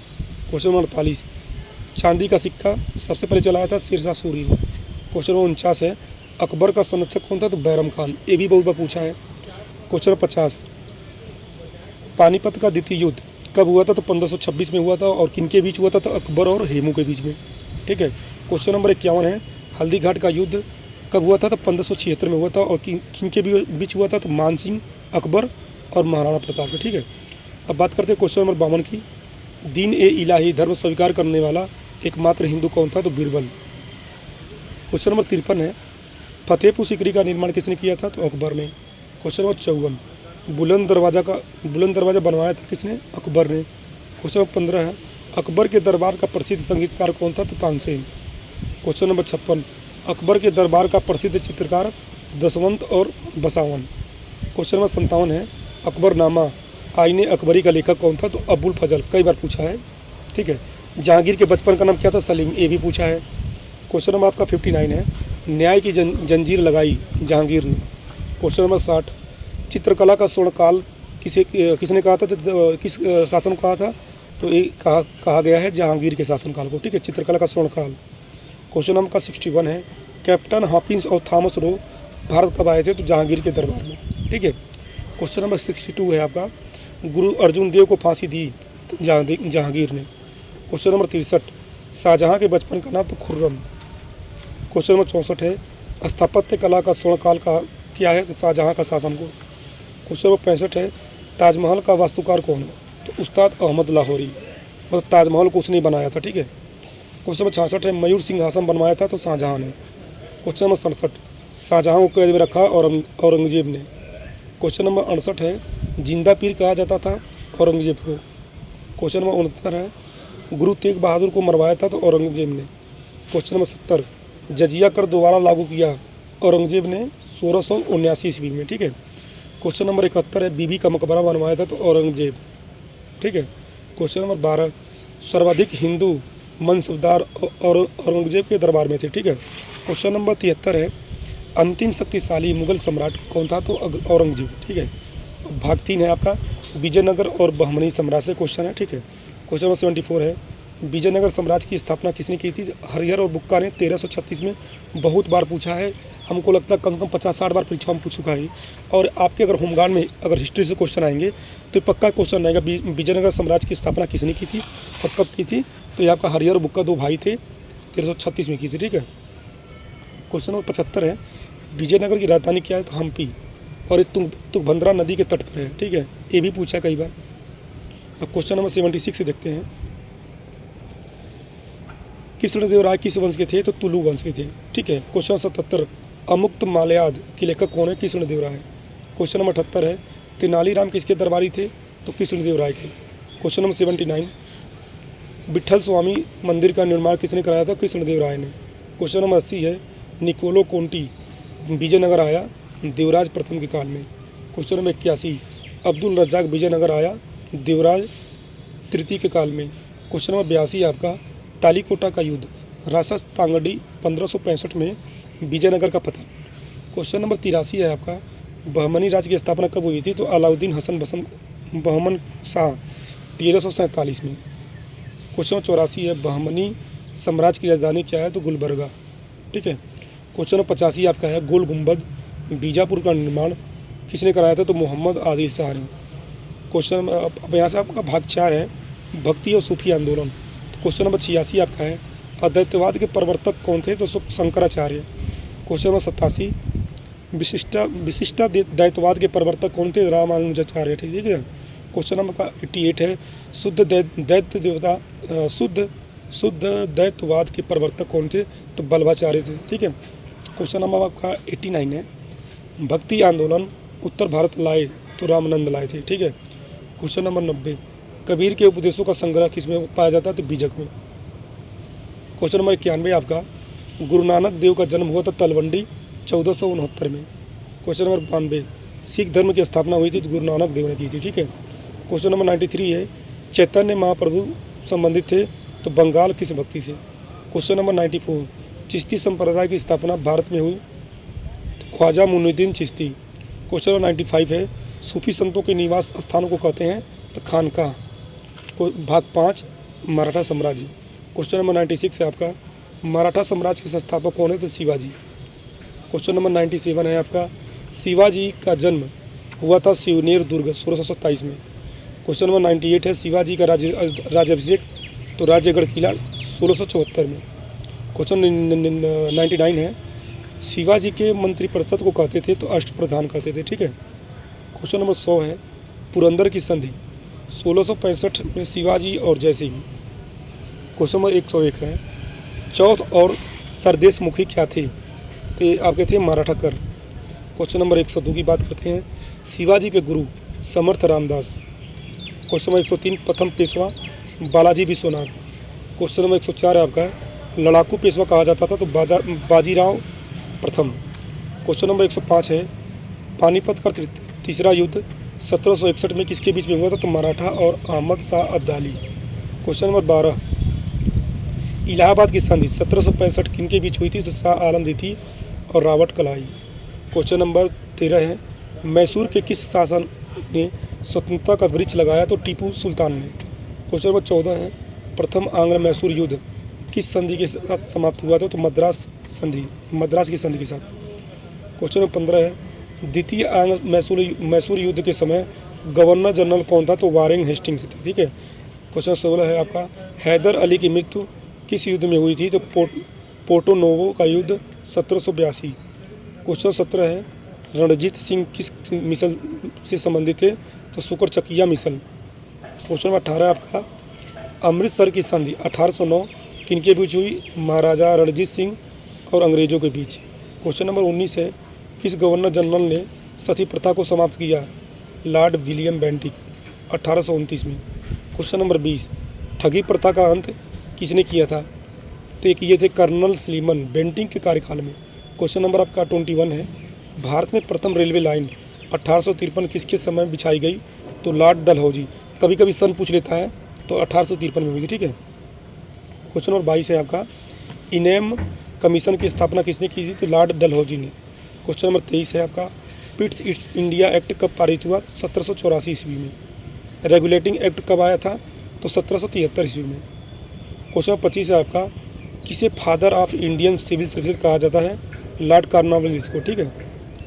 क्वेश्चन नंबर 48, चांदी का सिक्का सबसे पहले चलाया था शेरशाह सूरी ने। क्वेश्चन नंबर 49 है, अकबर का संरक्षक कौन था तो बैरम खान, ये भी बहुत बार पूछा है। क्वेश्चन नंबर 50, पानीपत का द्वितीय युद्ध कब हुआ था तो 1526 में हुआ था और किनके बीच हुआ था तो अकबर और हेमू के बीच में। ठीक है। क्वेश्चन नंबर 51 है, हल्दी घाट का युद्ध कब हुआ था तो 1576 में हुआ था और किनके बीच हुआ था तो मान सिंह, अकबर और महाराणा प्रताप के। ठीक है। अब बात करते हैं क्वेश्चन नंबर 52 की, दीन ए इलाही धर्म स्वीकार करने वाला एकमात्र हिंदू कौन था तो बीरबल। क्वेश्चन नंबर 53 है, फतेहपुर सीकरी का निर्माण किसने किया था तो अकबर ने। क्वेश्चन नंबर 54, बुलंद दरवाज़ा बनवाया था किसने अकबर ने। क्वेश्चन नंबर 15 है, अकबर के दरबार का प्रसिद्ध संगीतकार कौन था तो तानसेन। क्वेश्चन नंबर 56, अकबर के दरबार का प्रसिद्ध चित्रकार दसवंत और बसावन। क्वेश्चन नंबर 57 है, अकबरनामा आईने अकबरी का लेखक कौन था तो अबुल फजल, कई बार पूछा है। ठीक है। जहांगीर के बचपन का नाम क्या था सलीम, ये भी पूछा है। क्वेश्चन नंबर आपका 59 है, न्याय की जंजीर लगाई जहांगीर ने। क्वेश्चन नंबर 60, चित्रकला का स्वर्णकाल किसने कहा था किस शासन को कहा था तो ये कहा गया है जहांगीर के शासनकाल को। ठीक है। चित्रकला का स्वर्णकाल। क्वेश्चन नंबर 61 है, कैप्टन हॉकिंस और थॉमस रो भारत कब आए थे तो जहांगीर के दरबार में। ठीक है। क्वेश्चन नंबर 62 है आपका, गुरु अर्जुन देव को फांसी दी तो जहांगीर ने। क्वेश्चन नंबर 63, शाहजहां के बचपन का नाम तो खुर्रम। क्वेश्चन नंबर 64 है, स्थापत्य कला का स्वर्णकाल का क्या है तो शाहजहां का शासन को। क्वेश्चन नंबर 65 है, ताजमहल का वास्तुकार कौन है तो उस्ताद अहमद लाहौरी, मतलब ताजमहल को उसने बनाया था। ठीक है। क्वेश्चन नंबर 66 है, मयूर सिंहासन बनवाया था तो शाहजहां ने। क्वेश्चन नंबर 67, शाहजहां को कैद में रखा औरंगजेब ने। क्वेश्चन नंबर 68 है, जिंदा पीर कहा जाता था औरंगजेब को। क्वेश्चन नंबर 69 है, गुरु तेग बहादुर को मरवाया था तो औरंगजेब ने। क्वेश्चन नंबर 70, जजिया कर दोबारा लागू किया औरंगजेब ने 1679 ईस्वी में। ठीक है। क्वेश्चन नंबर 71 है, बीबी का मकबरा बनवाया था तो औरंगजेब। ठीक है। क्वेश्चन नंबर 12, सर्वाधिक हिंदू मनसबदार औरंगजेब के दरबार में थे। ठीक है। क्वेश्चन नंबर 73 है, अंतिम शक्तिशाली मुगल सम्राट कौन था तो औरंगजेब। ठीक है। भाग 3 है आपका, विजयनगर और बहमनी साम्राज्य से क्वेश्चन है। ठीक है। क्वेश्चन नंबर 74 है, विजयनगर साम्राज्य की स्थापना किसने की थी हरिहर और बुक्का ने 1336 में, बहुत बार पूछा है हमको लगता है कम से कम 50-60 बार परीक्षा में पूछ चुका है। और आपके अगर होमगार्ड में अगर हिस्ट्री से क्वेश्चन आएंगे तो पक्का क्वेश्चन आएगा विजयनगर साम्राज्य की स्थापना किसने की थी और कब की थी। तो ये आपका हरिहर बुक्का 2 भाई थे, 1336 में की थी। ठीक है, क्वेश्चन नंबर 75 है, विजयनगर की राजधानी क्या है? तो हम्पी, और ये तुंगभद्रा नदी के तट पर है। ठीक है, ये भी पूछा कई बार। अब क्वेश्चन नंबर 76 से देखते हैं, कृष्णदेवराय किस वंश के थे? तो तुलु वंश के थे। ठीक है, क्वेश्चन 77, अमुक्त माल्याद के लेखक कौन है? कृष्णदेवराय। क्वेश्चन नंबर 78 है, तेनालीराम किसके दरबारी थे? तो कृष्णदेवराय के। क्वेश्चन नंबर 79, विट्ठल स्वामी मंदिर का निर्माण किसने कराया था? कृष्णदेवराय ने। क्वेश्चन नंबर 80 है, निकोलो कोंटी विजयनगर आया देवराज प्रथम के काल में। क्वेश्चन नंबर 81, अब्दुल रज्जाक विजयनगर आया देवराज तृतीय के काल में। क्वेश्चन नंबर 82 आपका, तालीकोटा का युद्ध, रासा तांगड़ी 1565 में विजयनगर का पतन। क्वेश्चन नंबर 83 है आपका, बहमनी राज्य की स्थापना कब हुई थी? तो अलाउद्दीन हसन बहमन शाह 1347 में। क्वेश्चन नंबर 84 है, बहमनी साम्राज्य की राजधानी क्या है? तो गुलबर्गा। ठीक है, क्वेश्चन नंबर 85 आपका है, गोल गुंबद बीजापुर का निर्माण किसने कराया था? तो मोहम्मद आदिल शाह ने। क्वेश्चन अब यहाँ से आपका भाग 4 है, भक्ति और सूफी आंदोलन। तो क्वेश्चन नंबर 86 आपका है, अद्वैतवाद के प्रवर्तक कौन थे? तो शंकराचार्य। क्वेश्चन नंबर 87, विशिष्टा द्वैतवाद के प्रवर्तक कौन थे? रामानुजाचार्य थे। ठीक है, क्वेश्चन नंबर 88 है, शुद्ध द्वैतवाद के प्रवर्तक कौन थे? तो बल्लभाचार्य थे। ठीक है, क्वेश्चन नंबर आपका 89 है, भक्ति आंदोलन उत्तर भारत लाए तो रामानंद लाए थे। ठीक है, क्वेश्चन नंबर 90, कबीर के उपदेशों का संग्रह किसमें पाया जाता है? तो बीजक में। क्वेश्चन नंबर 91 आपका, गुरु नानक देव का जन्म हुआ था तलवंडी 1469 में। क्वेश्चन नंबर 92, सिख धर्म की स्थापना हुई थी तो गुरु नानक देव ने की थी। ठीक है, क्वेश्चन नंबर 93 है, चैतन्य महाप्रभु संबंधित थे तो बंगाल किस भक्ति से। क्वेश्चन नंबर 94, चिश्ती संप्रदाय की स्थापना भारत में हुई तो ख्वाजा मुइनुद्दीन चिश्ती। क्वेश्चन नंबर 95 है, सूफी संतों के निवास स्थानों को कहते हैं तो खानका। भाग 5, मराठा साम्राज्य। क्वेश्चन नंबर 96 है आपका, मराठा साम्राज्य के संस्थापक कौन है? तो शिवाजी। क्वेश्चन नंबर 97 है आपका, शिवाजी का जन्म हुआ था शिवनेर दुर्ग 1627 में। क्वेश्चन नंबर 98 है, शिवाजी का राज्याभिषेक तो राजगढ़ किला 1674 में। क्वेश्चन 99 है, शिवाजी के मंत्रिपरिषद को कहते थे तो अष्टप्रधान कहते थे। ठीक है, क्वेश्चन नंबर 100 है, पुरंदर की संधि 1665 में शिवाजी और जयसिंह। क्वेश्चन नंबर 101 है, चौथ और सरदेशमुखी क्या थे? तो आपके थे मराठा कर। क्वेश्चन नंबर 102 की बात करते हैं, शिवाजी के गुरु समर्थ रामदास। क्वेश्चन नंबर 103, प्रथम पेशवा बालाजी विश्वनाथ। क्वेश्चन नंबर 104 है आपका, लड़ाकू पेशवा कहा जाता था तो बाजीराव प्रथम। क्वेश्चन नंबर 105 है, पानीपत का तीसरा युद्ध 1761 में किसके बीच में हुआ था? तो मराठा और अहमद शाह अब्दाली। क्वेश्चन नंबर 12, इलाहाबाद की संधि 1765 किन के बीच हुई थी? तो शाह आलम द्वितीय और रॉबर्ट क्लाइव। क्वेश्चन नंबर 13 है, मैसूर के किस शासक ने स्वतंत्रता का वृक्ष लगाया? तो टीपू सुल्तान ने। क्वेश्चन नंबर 14 है, प्रथम आंग्ल मैसूर युद्ध किस संधि के साथ समाप्त हुआ था? तो मद्रास की संधि के साथ। क्वेश्चन नंबर 15 है, द्वितीय आंग्ल मैसूर युद्ध के समय गवर्नर जनरल कौन था? तो वारेन हेस्टिंग्स थे। ठीक है, क्वेश्चन 16 है आपका, हैदर अली की मृत्यु किस युद्ध में हुई थी? तो पोर्टो नोवो का युद्ध 1782। क्वेश्चन 17 है, रणजीत सिंह किस मिसल से संबंधित थे? तो शुक्रचकिया मिसल। क्वेश्चन नंबर 18 आपका, अमृतसर की संधि 1809 किनके बीच हुई? महाराजा रणजीत सिंह और अंग्रेजों के बीच। क्वेश्चन नंबर 19 है, किस गवर्नर जनरल ने सती प्रथा को समाप्त किया? लॉर्ड विलियम बेंटिक 1829 में। क्वेश्चन नंबर 20, ठगी प्रथा का अंत किसने किया था? तो एक ये थे कर्नल स्लीमन बेंटिक के कार्यकाल में। क्वेश्चन नंबर आपका 21 है, भारत में प्रथम रेलवे लाइन 1853 किसके समय बिछाई गई? तो लॉर्ड डलहौजी। कभी कभी सन पूछ लेता है, तो 1853 में हुई थी। ठीक है, क्वेश्चन नंबर 22 है आपका, इनेम कमीशन की स्थापना किसने की थी? तो लॉर्ड डलहौजी ने। क्वेश्चन नंबर 23 है आपका, पिट्स इंडिया एक्ट कब पारित हुआ? 1784 ईस्वी में। रेगुलेटिंग एक्ट कब आया था? तो 1773 ईस्वी में। क्वेश्चन नंबर 25 है आपका, किसे father of Indian civil services कहा जाता है? लॉर्ड कॉर्नवालिस को, ठीक है।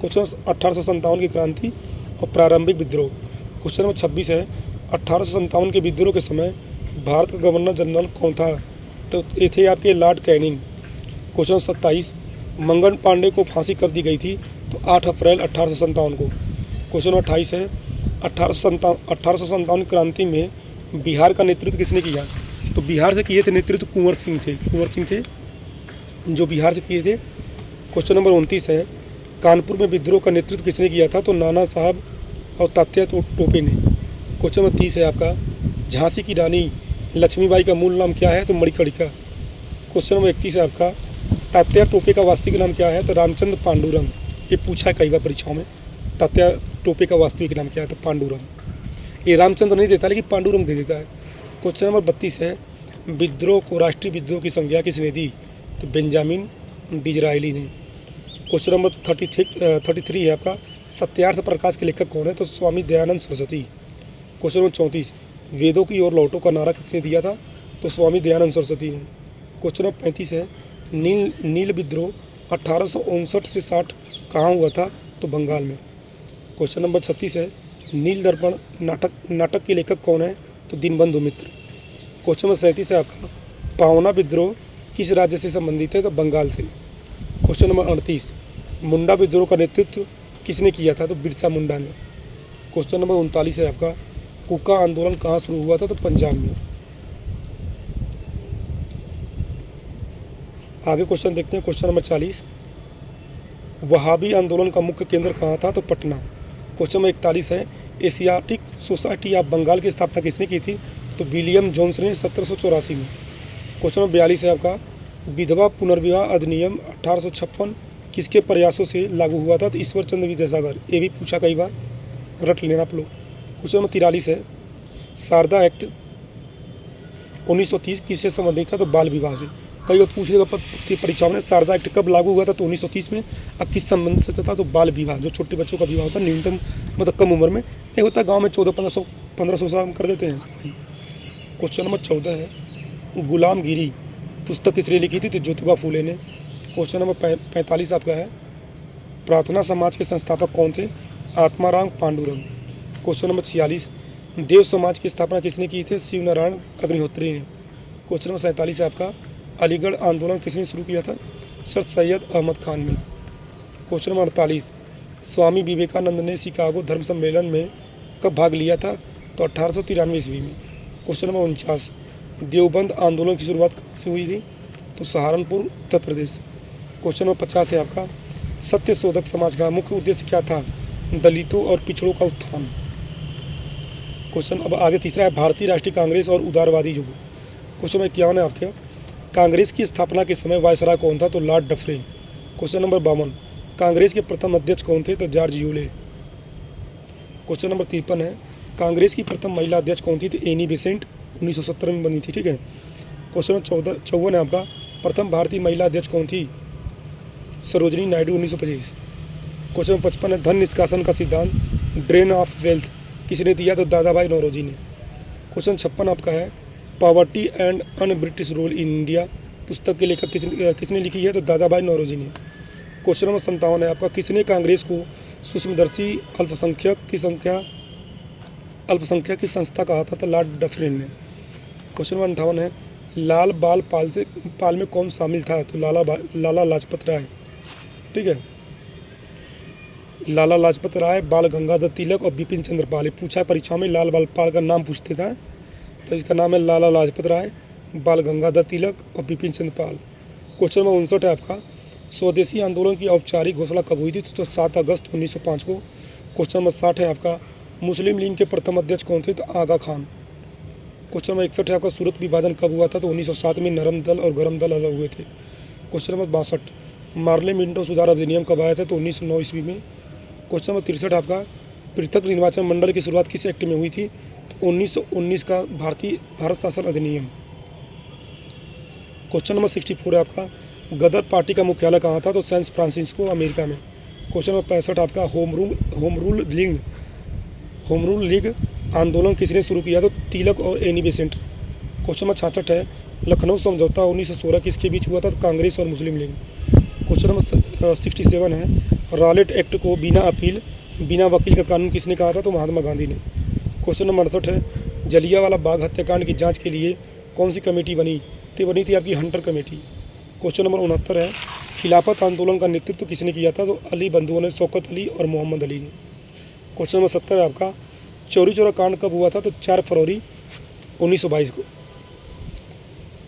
क्वेश्चन 1857 की क्रांति और प्रारंभिक विद्रोह। क्वेश्चन नंबर 26 है 1857 के विद्रोह के समय भारत का गवर्नर जनरल कौन था? तो ये थे आपके Lord Canning. Question 27 Mangal Pandey को फांसी कब दी गई थी? तो 8 अप्रैल 1857 को। क्वेश्चन 28 है 1857 क्रांति में बिहार का नेतृत्व किसने किया? तो बिहार से किए थे नेतृत्व कुंवर सिंह थे जो बिहार से किए थे। क्वेश्चन नंबर 29 है कानपुर में विद्रोह का नेतृत्व किसने किया था? तो नाना साहब और तात्या टोपे ने। क्वेश्चन नंबर 30 है आपका झांसी की रानी लक्ष्मीबाई का मूल नाम क्या है? तो मणिकर्णिका। क्वेश्चन नंबर 31 है आपका तात्या टोपे का वास्तविक नाम क्या है? तो रामचंद्र पांडुरंग। ये पूछा है कई बार परीक्षाओं में, तात्या टोपे का वास्तविक नाम क्या है? तो पांडुरंग। ये रामचंद्र नहीं देता लेकिन पांडुरंग दे देता है। क्वेश्चन नंबर 32 है विद्रोह को राष्ट्रीय विद्रोह की संज्ञा किसने दी? तो बेंजामिन डिजरायली ने। क्वेश्चन नंबर 33 है आपका सत्यार्थ प्रकाश के लेखक कौन है? तो स्वामी दयानंद सरस्वती। क्वेश्चन नंबर 34 वेदों की ओर लौटो का नारा किसने दिया था? तो स्वामी दयानंद सरस्वती ने। क्वेश्चन नंबर 35 है नील विद्रोह 1859 से 60 कहाँ हुआ था? तो बंगाल में। क्वेश्चन नंबर 36 है नील दर्पण नाटक के लेखक कौन है? तो दीनबंधु मित्र। क्वेश्चन नंबर 37 है आपका पावना विद्रोह किस राज्य से संबंधित है? तो बंगाल से। क्वेश्चन नंबर 38 मुंडा विद्रोह का नेतृत्व किसने किया था? तो बिरसा मुंडा ने। क्वेश्चन नंबर 39 है आपका कुका आंदोलन कहाँ शुरू हुआ था? तो पंजाब में। आगे क्वेश्चन देखते हैं। क्वेश्चन नंबर 40 वहाबी आंदोलन का मुख्य केंद्र कहाँ था? तो पटना। क्वेश्चन नंबर 41 है एशियाटिक सोसाइटी ऑफ बंगाल की स्थापना किसने की थी? तो विलियम जोन्स ने 1784 में। क्वेश्चन नंबर 42 है आपका विधवा पुनर्विवाह अधिनियम 1856 किसके प्रयासों से लागू हुआ था? तो ईश्वर चंद्र विद्यासागर। ये भी पूछा कई बार, रट लेना आप लोग। क्वेश्चन नंबर 43 है शारदा एक्ट 1930 किससे संबंधित था? तो बाल विवाह से। कई बार पूछेगा परीक्षाओं में शारदा एक्ट कब लागू हुआ था? तो 1930 में। अब किस संबंध से था? तो बाल विवाह, जो छोटे बच्चों का विवाह होता है न्यूनतम मतलब कम उम्र में नहीं होता, गांव में 1400-1500 साल कर देते हैं। क्वेश्चन नंबर 14 है गुलामगिरी पुस्तक किसने लिखी थी? तो ज्योतिबा फूले ने। क्वेश्चन नंबर 45 आपका है प्रार्थना समाज के संस्थापक कौन थे? आत्माराम पांडुरंग। क्वेश्चन नंबर 46 देव समाज की स्थापना किसने की थी? शिवनारायण अग्निहोत्री ने। क्वेश्चन नंबर 47 है आपका अलीगढ़ आंदोलन किसने शुरू किया था? सर सैयद अहमद खान ने। क्वेश्चन नंबर 48 स्वामी विवेकानंद ने शिकागो धर्म सम्मेलन में कब भाग लिया था? तो 1893 ईस्वी में। क्वेश्चन नंबर 49 देवबंद आंदोलन की शुरुआत कहाँ से हुई थी? तो सहारनपुर उत्तर प्रदेश। क्वेश्चन नंबर 50 है आपका सत्य शोधक समाज का मुख्य उद्देश्य क्या था? दलितों और पिछड़ों का उत्थान। क्वेश्चन अब आगे तीसरा है भारतीय राष्ट्रीय कांग्रेस और उदारवादी युग। क्वेश्चन नंबर 51 है आपके कांग्रेस की स्थापना के समय वायसराय कौन था? तो लॉर्ड डफरे। क्वेश्चन नंबर 52 कांग्रेस के प्रथम अध्यक्ष कौन थे? तो जॉर्ज यूले। क्वेश्चन नंबर 53 है कांग्रेस की प्रथम महिला अध्यक्ष कौन थी? तो एनी बेसेंट 1970 में बनी थी, ठीक है। क्वेश्चन नंबर 54 है आपका प्रथम भारतीय महिला अध्यक्ष कौन थी? सरोजनी नायडू 1925। क्वेश्चन नंबर 55 है धन निष्कासन का सिद्धांत ड्रेन ऑफ वेल्थ किसने दिया? तो दादाभाई नौरोजी ने। क्वेश्चन 56 आपका है poverty and un British rule in India पुस्तक के लेखक किसने लिखी है? तो दादाभाई नौरोजी ने। क्वेश्चन नंबर 57 है आपका किसने कांग्रेस को सूक्ष्मदर्शी अल्पसंख्यक की संस्था कहा था? तो लॉर्ड डफरिन ने। क्वेश्चन नंबर 58 है लाल बाल पाल में कौन शामिल था? तो लाला लाजपत राय, ठीक है। लाला लाजपत राय, बाल गंगाधर तिलक और बिपिन चंद्र पाल। ये पूछा परीक्षा में लाल बाल पाल का नाम पूछते था, तो इसका नाम है लाला लाजपत राय, बाल गंगाधर तिलक और बिपिन चंद्र पाल। क्वेश्चन नंबर 59 है आपका स्वदेशी आंदोलन की औपचारिक घोषणा कब हुई थी? तो 7 अगस्त 1905 को। क्वेश्चन नंबर 60 है आपका मुस्लिम लीग के प्रथम अध्यक्ष कौन थे? तो आगा खान। क्वेश्चन नंबर 61 है आपका सूरत विभाजन कब हुआ था? तो 1907 में नरम दल और गरम दल अलग हुए थे। क्वेश्चन नंबर 62 मार्ले मिंटो सुधार अधिनियम कब आया था? तो 1909 ईस्वी में। क्वेश्चन नंबर 63 आपका पृथक निर्वाचन मंडल की शुरुआत किस एक्ट में हुई थी? तो 1919 का भारत शासन अधिनियम। क्वेश्चन नंबर 64 है आपका गदर पार्टी का मुख्यालय कहाँ था? तो सैन फ्रांसिस्को अमेरिका में। क्वेश्चन नंबर 65 आपका होम रूल लीग आंदोलन किसने शुरू किया? तो तिलक और एनी बेसेंट। क्वेश्चन नंबर 66 है लखनऊ समझौता 1916 किसके बीच हुआ था? तो कांग्रेस और मुस्लिम लीग। क्वेश्चन नंबर 67 है, रॉलेट एक्ट को बिना अपील बिना वकील का कानून किसने कहा था? तो महात्मा गांधी ने। क्वेश्चन नंबर 68 है, जलियांवाला बाग हत्याकांड की जांच के लिए कौन सी कमेटी बनी? तो बनी थी आपकी हंटर कमेटी। क्वेश्चन नंबर 69 है, खिलाफत आंदोलन का नेतृत्व किसने किया था? तो अली बंधुओं ने, शौकत अली और मोहम्मद अली ने। क्वेश्चन नंबर 70 है आपका, चौरी चौरा कांड कब हुआ था? तो 4 फरवरी 1922 को।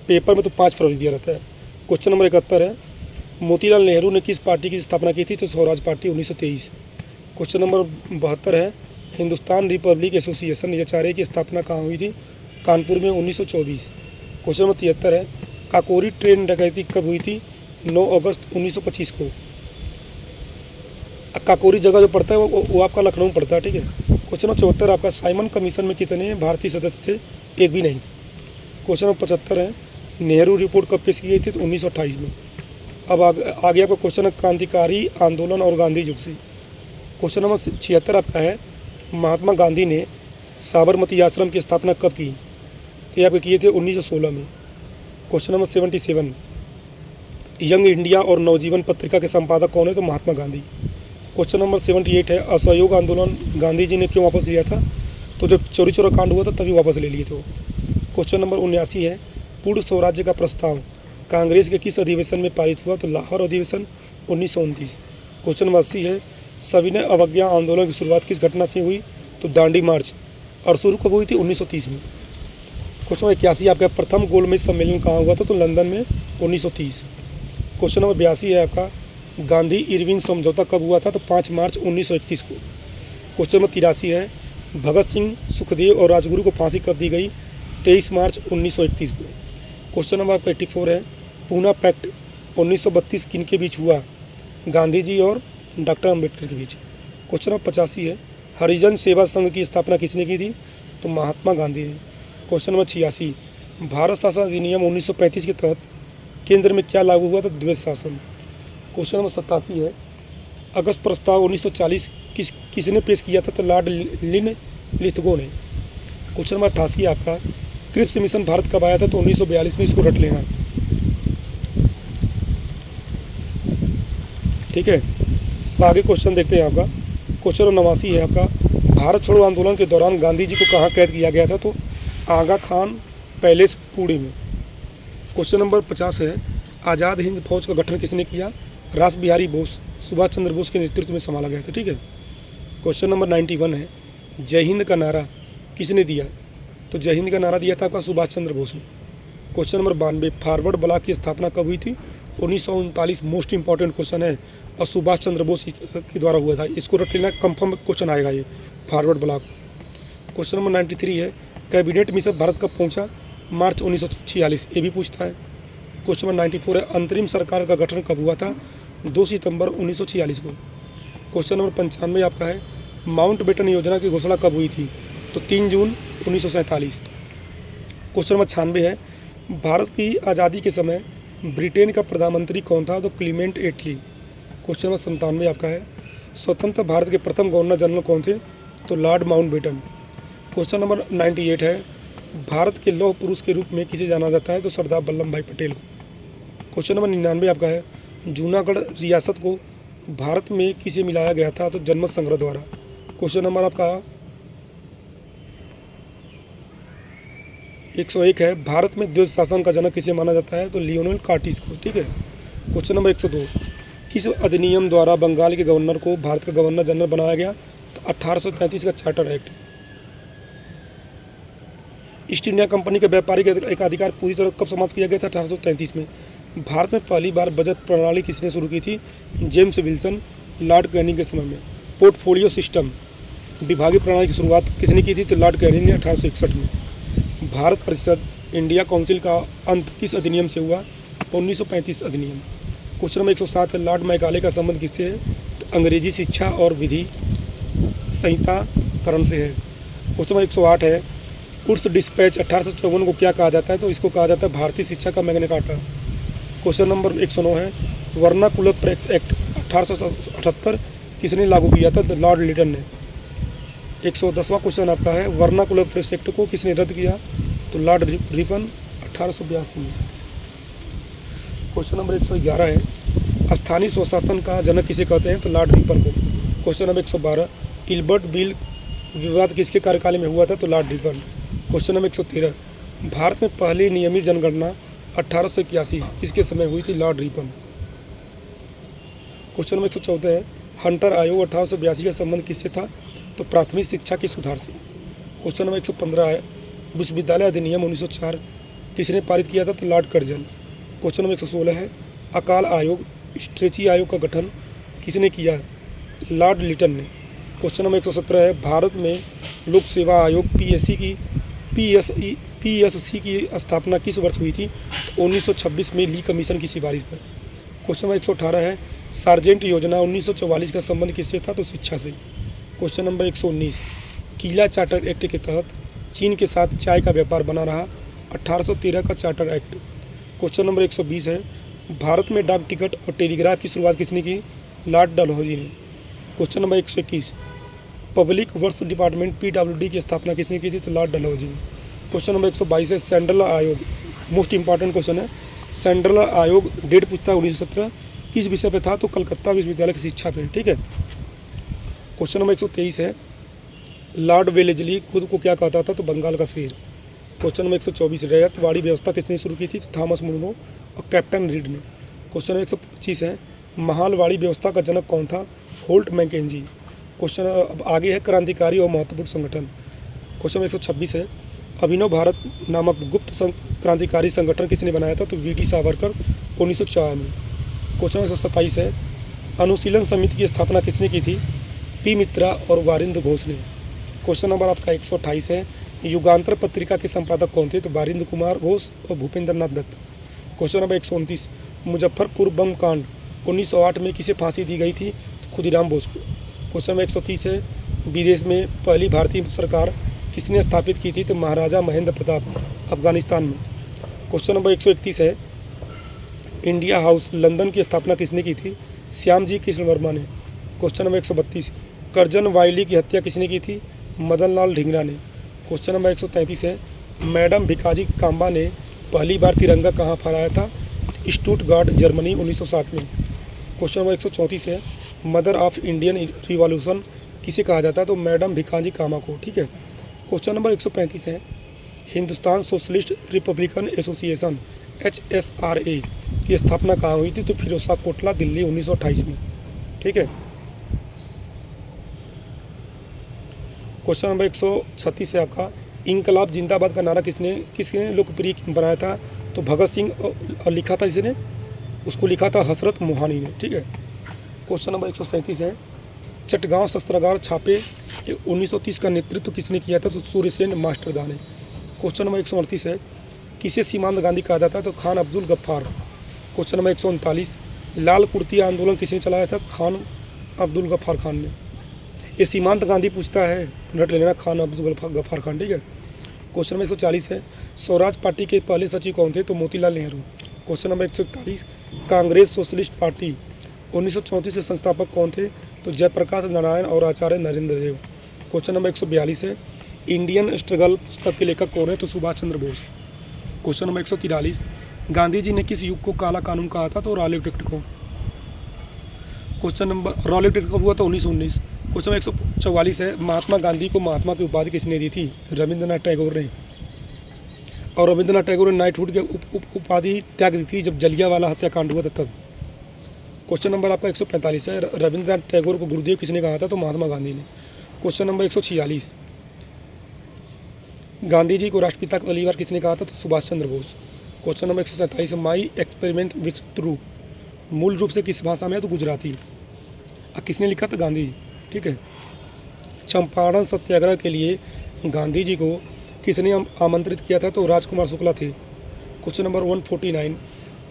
पेपर में तो 5 फरवरी दिया रहता है। क्वेश्चन नंबर 71 है, मोतीलाल नेहरू ने किस पार्टी की स्थापना की थी? तो स्वराज पार्टी 1923। क्वेश्चन नंबर 72 है, हिंदुस्तान रिपब्लिक एसोसिएशन HRA की स्थापना कहाँ हुई थी? कानपुर में 1924। क्वेश्चन नंबर 73 है, काकोरी ट्रेन डकैती कब हुई थी? 9 अगस्त 1925 को। काकोरी जगह जो पड़ता है वो आपका लखनऊ में पड़ता है, ठीक है। क्वेश्चन नंबर 74 आपका, साइमन कमीशन में कितने भारतीय सदस्य थे? एक भी नहीं थे। क्वेश्चन नंबर 75 है, नेहरू रिपोर्ट कब पेश की गई थी? तो 1928 में। अब आगे आपका क्वेश्चन है, क्रांतिकारी आंदोलन और गांधी युग से। क्वेश्चन नंबर 76 आपका है, महात्मा गांधी ने साबरमती आश्रम की स्थापना कब की? तो ये आपके किए थे 1916 में। क्वेश्चन नंबर 77, यंग इंडिया और नवजीवन पत्रिका के संपादक कौन है? तो महात्मा गांधी। क्वेश्चन नंबर 78 है, असहयोग आंदोलन गांधी जी ने क्यों वापस लिया था? तो जब चौरी चौरा कांड हुआ था तभी वापस ले लिए थे वो। क्वेश्चन नंबर 79 है, पूर्ण स्वराज्य का प्रस्ताव कांग्रेस के किस अधिवेशन में पारित हुआ? तो लाहौर अधिवेशन 1929। क्वेश्चन नंबर 80 है, सविनय अवज्ञा आंदोलन की शुरुआत किस घटना से हुई? तो दांडी मार्च। और शुरू कब हुई थी? 1930 में। क्वेश्चन नंबर 81 आपका, प्रथम गोलमेज सम्मेलन कहाँ हुआ था? तो लंदन में 1930। क्वेश्चन नंबर 82 है आपका, गांधी इरविन समझौता कब हुआ था? तो 5 मार्च 1931 को। क्वेश्चन नंबर 83 है, भगत सिंह, सुखदेव और राजगुरु को फांसी कब दी गई? 23 मार्च 1931 को। क्वेश्चन नंबर आपका 84 है, पूना पैक्ट 1932 किन के बीच हुआ? गांधी जी और डॉक्टर अम्बेडकर के बीच। क्वेश्चन नंबर 85 है, हरिजन सेवा संघ की स्थापना किसने की थी? तो महात्मा गांधी ने। क्वेश्चन नंबर 86, भारत शासन अधिनियम 1935 के तहत केंद्र में क्या लागू हुआ? तो द्वैध शासन। क्वेश्चन नंबर 87 है, अगस्त प्रस्ताव 1940 किसने पेश किया था? तो लॉर्ड लिथगो ने। क्वेश्चन नंबर 88 आपका, क्रिप्स मिशन भारत कब आया था? तो 1942 में। इसको रट लेना, ठीक है। तो आगे क्वेश्चन देखते हैं आपका। क्वेश्चन नंबर 89 है आपका, भारत छोड़ो आंदोलन के दौरान गांधी जी को कहाँ कैद किया गया था? तो आगा खान पैलेस, पुणे में। क्वेश्चन नंबर 50 है, आज़ाद हिंद फौज का गठन किसने किया? रास बिहारी बोस, सुभाष चंद्र बोस के नेतृत्व में संभाला गया था, ठीक है। क्वेश्चन नंबर 91 है, जय हिंद का नारा किसने दिया? तो जय हिंद का नारा दिया था आपका सुभाष चंद्र बोस ने। क्वेश्चन नंबर 92, फॉरवर्ड ब्लॉक की स्थापना कब हुई थी? 1939। मोस्ट इंपॉर्टेंट क्वेश्चन है और सुभाष चंद्र बोस के द्वारा हुआ था। इसको रट लेना, कंफर्म क्वेश्चन आएगा ये, फॉरवर्ड ब्लॉक। क्वेश्चन नंबर 93 है, कैबिनेट मिशन भारत कब पहुंचा? मार्च 1946। ये भी पूछता है। क्वेश्चन नंबर 94 है, अंतरिम सरकार का गठन कब हुआ था? 2 सितंबर 1946 को। क्वेश्चन नंबर 95 आपका है, माउंट बेटन योजना की घोषणा कब हुई थी? तो 3 जून 1947। क्वेश्चन नंबर 96 है, भारत की आज़ादी के समय ब्रिटेन का प्रधानमंत्री कौन था? तो क्लीमेंट एटली। क्वेश्चन नंबर 97 आपका है, स्वतंत्र भारत के प्रथम गवर्नर जनरल कौन थे? तो लॉर्ड माउंटबेटन। क्वेश्चन नंबर 98 है, भारत के लौह पुरुष के रूप में किसे जाना जाता है? तो सरदार वल्लभ भाई पटेल को। क्वेश्चन नंबर 99 आपका है, जूनागढ़ रियासत को भारत में किसे मिलाया गया था? तो जनमत संग्रह द्वारा। क्वेश्चन नंबर आपका 101 है, भारत में द्वैध शासन का जनक किसे माना जाता है? तो लियोनेल कार्टिस को, ठीक है। क्वेश्चन नंबर 102, किस अधिनियम द्वारा बंगाल के गवर्नर को भारत का गवर्नर जनरल बनाया गया? तो 1833 का charter act. East India company के व्यापारिक एकाधिकार पूरी तरह कब समाप्त किया गया था? 1833 में। भारत में पहली बार बजट प्रणाली किसने शुरू की थी? जेम्स विल्सन, लॉर्ड कैनिंग के समय में। पोर्टफोलियो सिस्टम विभागीय प्रणाली की शुरुआत किसने की थी? तो लॉर्ड कैनिंग ने 1861 में। भारत परिषद इंडिया काउंसिल का अंत किस अधिनियम से हुआ? 1935 अधिनियम। क्वेश्चन नंबर 107 है, लॉर्ड मैकाले का संबंध किससे है? तो अंग्रेजी शिक्षा और विधि संहिताकरण से है। क्वेश्चन नंबर 108 है, उर्स डिस्पैच 1854 को क्या कहा जाता है? तो इसको कहा जाता है भारतीय शिक्षा का मैग्ना कार्टा। क्वेश्चन नंबर 109 है, वर्नाकुलर प्रेस एक्ट 1878 किसने लागू किया था? तो लॉर्ड लिटन ने। 110वां क्वेश्चन आपका है, वर्नाकुलर प्रेस एक्ट को किसने रद्द किया? तो लॉर्ड रिपन 1882 में। क्वेश्चन नंबर 111 है, स्थानीय स्वशासन का जनक किसे कहते हैं? तो लॉर्ड रिपन को। क्वेश्चन नंबर 112, इल्बर्ट बिल विवाद किसके कार्यकाल में हुआ था? तो Lord Ripon. Question number 113, Bharat में पहली नियमित जनगणना 1881 किसके समय हुई थी? Lord Ripon. क्वेश्चन नंबर 114 है, हंटर आयोग 1882 का संबंध किससे था? तो प्राथमिक शिक्षा के सुधार से। क्वेश्चन नंबर 115 है, विश्वविद्यालय अधिनियम 1904 किसने पारित किया था? तो लॉर्ड कर्जन। क्वेश्चन नंबर 116 है, अकाल आयोग स्ट्रेची आयोग का गठन किसने किया? लॉर्ड लिटन ने। क्वेश्चन नंबर 117 है, भारत में लोक सेवा आयोग पीएससी की स्थापना किस वर्ष हुई थी? 1926 में ली कमीशन की सिफारिश पर। क्वेश्चन नंबर 118 है, सार्जेंट योजना 1944 का संबंध किससे था? तो शिक्षा से। क्वेश्चन नंबर 119, किला चार्टर एक्ट के तहत चीन के साथ चाय का व्यापार बना रहा 1813 का चार्टर एक्ट। क्वेश्चन नंबर 120 है, भारत में डाक टिकट और टेलीग्राफ की शुरुआत किसने की? लॉर्ड डलहौजी ने। Question number 121, public works department PWD की स्थापना किसने की थी? तो लॉर्ड डलहौजी ने। क्वेश्चन नंबर 122 है, सेंट्रल आयोग, मोस्ट इंपॉर्टेंट क्वेश्चन है, सेंट्रल आयोग डेट पूछता है 1917 किस विषय पे था? तो कलकत्ता विश्वविद्यालय की शिक्षा पे। ठीक है। क्वेश्चन नंबर 123 है, लॉर्ड वेलेजली खुद को क्या कहता था? तो बंगाल का शेर। क्वेश्चन नंबर 124, रैयतवाड़ी व्यवस्था किसने शुरू की थी? तो थॉमस मुनरो और कैप्टन रीड ने। क्वेश्चन नंबर 125 है, महालवाड़ी व्यवस्था का जनक कौन था? Holt McKenzie. क्वेश्चन अब आगे है, क्रांतिकारी और महत्वपूर्ण संगठन। क्वेश्चन नंबर 126 है, अभिनव भारत नामक गुप्त क्रांतिकारी संगठन किसने बनाया था? तो वीडी सावरकर 1904 में। क्वेश्चन नंबर 127 है, अनुशीलन समिति की स्थापना किसने की थी? पी मित्रा और वारिंद्र घोष ने। क्वेश्चन नंबर आपका 128 है, युगांतर पत्रिका के संपादक कौन थे? तो वारिंद्र कुमार घोष और भूपेंद्र नाथ दत्त। क्वेश्चन नंबर 129, मुजफ्फरपुर बम कांड 1908 में किसे फांसी दी गई थी? तो खुदीराम बोस को। क्वेश्चन नंबर 130 है, विदेश में पहली भारतीय सरकार किसने स्थापित की थी? तो महाराजा महेंद्र प्रताप, अफगानिस्तान में। क्वेश्चन नंबर 131 है, इंडिया हाउस लंदन की स्थापना किसने की थी? श्यामजी कृष्ण वर्मा ने। क्वेश्चन नंबर 132, करजन वायली की हत्या किसने की थी? मदन लाल ढींगरा ने। क्वेश्चन नंबर 133 है, मैडम भिकाजी काम्बा ने पहली बार तिरंगा कहाँ फहराया था? स्टुटगार्ट, जर्मनी 1907 में। क्वेश्चन नंबर 134 है, मदर ऑफ इंडियन रिवॉल्यूशन किसे कहा जाता है? तो मैडम भिकाजी कामा को। ठीक है। क्वेश्चन नंबर 135 है, Hindustan socialist Republican association HSRA की स्थापना कहाँ हुई थी? तो फिरोजशाह कोटला, दिल्ली 1928 में। ठीक है। क्वेश्चन नंबर 136 है आपका, इनकलाब जिंदाबाद का नारा किसने लोकप्रिय बनाया था? तो भगत सिंह, और लिखा था इसने, उसको लिखा था हसरत मोहानी ने। ठीक है। क्वेश्चन नंबर 137 है, चटगांव शस्त्रागार छापे 1930 का नेतृत्व किसने किया था? तो सूर्यसेन मास्टरदा ने। क्वेश्चन नंबर 138 है, किसे सीमांत गांधी कहा जाता है? तो खान अब्दुल गफ्फार। क्वेश्चन नंबर 139, लाल कुर्ती आंदोलन किसने चलाया था? खान अब्दुल गफ्फार खान ने। ये सीमांत गांधी पूछता है, नोट लेना, खान अब्दुल गफ्फार खान। ठीक है। क्वेश्चन नंबर 140 है, स्वराज पार्टी के पहले सचिव कौन थे? तो Motilal Nehru. Question number 141, Congress socialist party 1934 से संस्थापक कौन थे? तो जयप्रकाश नारायण और आचार्य नरेंद्र देव। क्वेश्चन नंबर 142 है, इंडियन स्ट्रगल पुस्तक के लेखक कौन है? तो सुभाष चंद्र बोस। क्वेश्चन नंबर 143, गांधी जी ने किस युग को काला कानून कहा था? तो रॉलेट एक्ट को। क्वेश्चन नंबर रॉलेट एक्ट कब हुआ था? 1919। क्वेश्चन 144 है, महात्मा गांधी को महात्मा की उपाधि किसने दी थी? रविंद्रनाथ टैगोर ने। और रविंद्रनाथ टैगोर ने नाइटहुड की उपाधि त्याग दी थी जब जलियांवाला हत्याकांड हुआ था तब। क्वेश्चन नंबर आपका 145 है, रविंद्रनाथ टैगोर को गुरुदेव किसने कहा था? तो महात्मा गांधी ने। क्वेश्चन नंबर 146, गांधी जी को राष्ट्रपिता पहली बार किसने कहा था? तो Subhash Chandra Bose. Question number 147, my experiment with true मूल रूप से किस भाषा में है? तो गुजराती। किसने लिखा था? गांधी जी। ठीक है। चंपारण सत्याग्रह के लिए गांधी जी को किसने आमंत्रित किया था? तो राजकुमार शुक्ला थे। क्वेश्चन नंबर 149,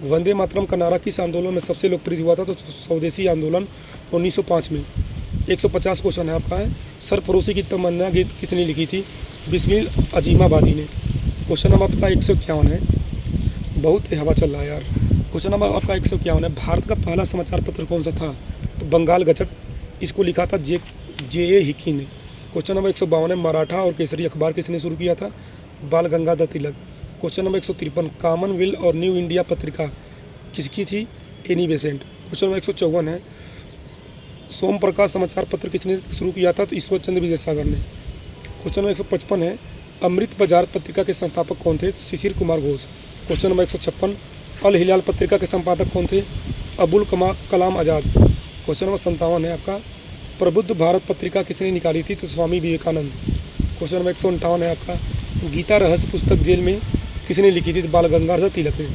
वंदे मातरम का नारा किस आंदोलन में सबसे लोकप्रिय हुआ था? तो स्वदेशी आंदोलन 1905 में। 150 क्वेश्चन है आपका है, सरफरोशी की तमन्ना गीत किसने लिखी थी? बिस्मिल अजीमाबादी ने। क्वेश्चन नंबर आपका 151 है, बहुत हवा चल रहा है यार। क्वेश्चन नंबर आपका 151 है, भारत का पहला समाचार पत्र कौन सा था? तो बंगाल गजट, इसको लिखा था जे हिकी ने। क्वेश्चन नंबर 152 है, मराठा और केसरी अखबार किसने शुरू किया था? बाल Gangadhar Tilak. Question number 153, Commonwealth और न्यू इंडिया पत्रिका किसकी थी? Annie Besant. क्वेश्चन नंबर 154 है, सोम प्रकाश समाचार पत्र किसने शुरू किया था? तो ईश्वर चंद्र विद्यासागर ने। क्वेश्चन नंबर 155 है, अमृत बाजार पत्रिका के संस्थापक कौन थे? शिशिर कुमार घोष। क्वेश्चन नंबर 156, अल हिलाल पत्रिका के संपादक कौन थे? अबुल कलाम आज़ाद। क्वेश्चन नंबर 57 है आपका, प्रबुद्ध भारत पत्रिका किसने निकाली थी? तो स्वामी विवेकानंद। क्वेश्चन नंबर 158 है आपका, गीता रहस्य पुस्तक जेल में किसने लिखी थी? तो बाल गंगाधर तिलक ने।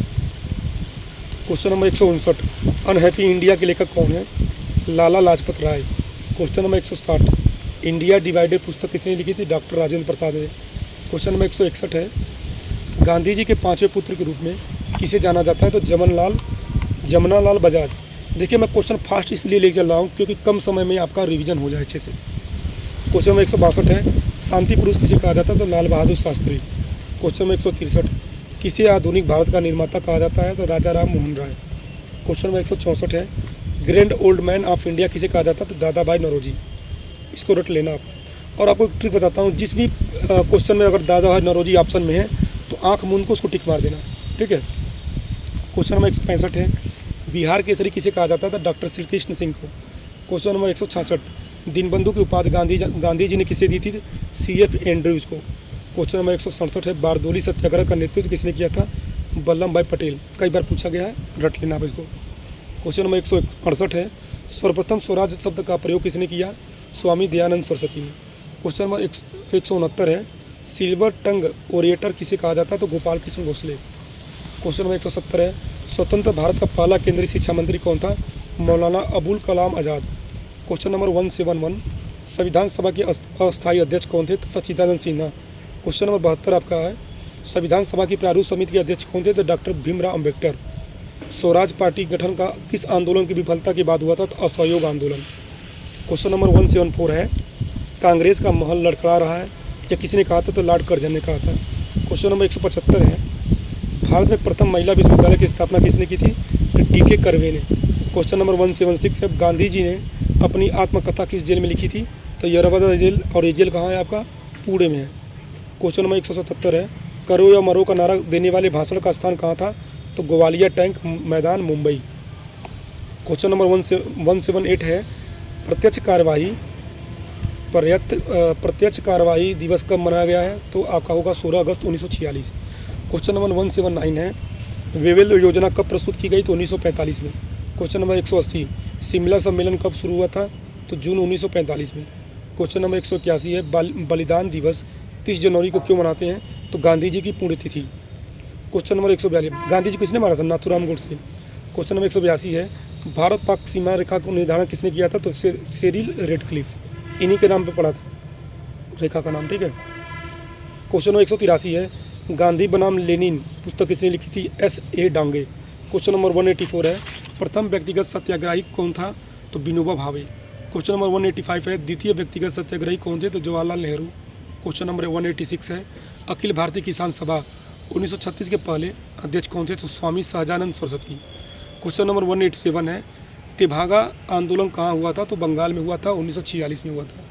क्वेश्चन नंबर 159, अनहैप्पी इंडिया के लेखक कौन है? Lala Lajpat Rai. Question number 160, India divided पुस्तक किसने लिखी थी? डॉक्टर राजेंद्र प्रसाद ने। क्वेश्चन नंबर 161 है, गांधी जी के पांचवें पुत्र के रूप में किसे जाना जाता है? तो जमनालाल बजाज। देखिए मैं क्वेश्चन फास्ट इसलिए ले चल रहा हूँ क्योंकि कम समय में आपका रिवीजन हो जाए अच्छे से। क्वेश्चन नंबर 162 है, शांति पुरुष किसे कहा जाता है? तो लाल बहादुर शास्त्री। क्वेश्चन नंबर 163, किसे आधुनिक भारत का निर्माता कहा जाता है? तो राजा राम मोहन राय। क्वेश्चन नंबर 164 है, grand old man of India किसे कहा जाता है? तो दादा भाई नौरोजी। इसको रट लेना आप। और आपको एक ट्रिक बताता हूँ, जिस भी क्वेश्चन में अगर दादा भाई नौरोजी ऑप्शन में है तो आँख मूंद को उसको टिक मार देना, ठीक है। क्वेश्चन नंबर 165 है, बिहार केसरी किसे कहा जाता था? डॉक्टर श्री कृष्ण सिंह को। क्वेश्चन नंबर 166, दीनबंधु की उपाधि गांधी जी ने किसे दी थी? CF एंड्रयूज को। क्वेश्चन नंबर 167 है, बारदोली सत्याग्रह का नेतृत्व किसने किया था? वल्लभ भाई पटेल। कई बार पूछा गया है, रट लेना आप इसको। क्वेश्चन नंबर 168 है, सर्वप्रथम स्वराज शब्द का प्रयोग किसने किया? स्वामी दयानंद सरस्वती ने। क्वेश्चन नंबर 169 है, सिल्वर टंग ओरिएटर किसे कहा जाता है? तो गोपाल कृष्ण गोखले। क्वेश्चन नंबर 170 है, स्वतंत्र भारत का पहला केंद्रीय शिक्षा मंत्री कौन था? मौलाना अबुल कलाम आज़ाद। क्वेश्चन नंबर 171, संविधान सभा के अस्थायी अध्यक्ष कौन थे? तो सच्चिदानंद सिन्हा। क्वेश्चन नंबर 72 आपका है, संविधान सभा की प्रारूप समिति के अध्यक्ष कौन थे? तो डॉक्टर भीमराव अम्बेडकर। स्वराज पार्टी गठन का किस आंदोलन की विफलता के बाद हुआ था? तो असहयोग आंदोलन। क्वेश्चन नंबर 174 है, कांग्रेस का महल लड़खड़ा रहा है, या किसने कहा था? तो लॉर्ड कर्जन ने कहा था। क्वेश्चन नंबर 175 है, भारत में प्रथम महिला विश्वविद्यालय की स्थापना किसने की थी? तो DK कर्वे ने। क्वेश्चन नंबर 176 है, गांधी जी ने अपनी आत्मकथा किस जेल में लिखी थी? तो यरवदा जेल। और ये जेल कहाँ है आपका? पुणे में है। क्वेश्चन नंबर 177 है, करो या मरो का नारा देने वाले भाषण का स्थान कहाँ था? तो ग्वालियर टैंक मैदान, मुंबई। क्वेश्चन नंबर 178 है, प्रत्यक्ष कार्यवाही दिवस कब मनाया गया है? तो आपका होगा 16 अगस्त 1946। क्वेश्चन नंबर 179 है, वेवेल योजना कब प्रस्तुत की गई? तो 1945 में। क्वेश्चन नंबर 180, शिमला सम्मेलन कब शुरू हुआ था? तो जून 1945 में। क्वेश्चन नंबर 181 है, बलिदान दिवस 30 जनवरी को क्यों मनाते हैं? तो गांधी जी की पुण्यतिथि। क्वेश्चन नंबर 142, गांधी जी किसने मारा था? नाथूराम गोडसे। क्वेश्चन नंबर 182 है, भारत पाक सीमा रेखा को निर्धारण किसने किया था? तो सेरिल रेडक्लिफ। इन्हीं के नाम पे पड़ा था रेखा का नाम, ठीक है। क्वेश्चन नंबर 183 है, गांधी बनाम लेनिन पुस्तक किसने लिखी थी? S.A. डांगे। क्वेश्चन नंबर 184 है, प्रथम व्यक्तिगत सत्याग्रही कौन था? तो विनोबा भावे। क्वेश्चन नंबर 185 है, द्वितीय व्यक्तिगत सत्याग्रही कौन थे? तो जवाहरलाल नेहरू। क्वेश्चन नंबर 186 है, अखिल भारतीय किसान सभा 1936 के पहले अध्यक्ष कौन थे? तो स्वामी सहजानंद सरस्वती। क्वेश्चन नंबर 187 है, तेभागा आंदोलन कहाँ हुआ था? तो बंगाल में हुआ था, 1946 में हुआ था।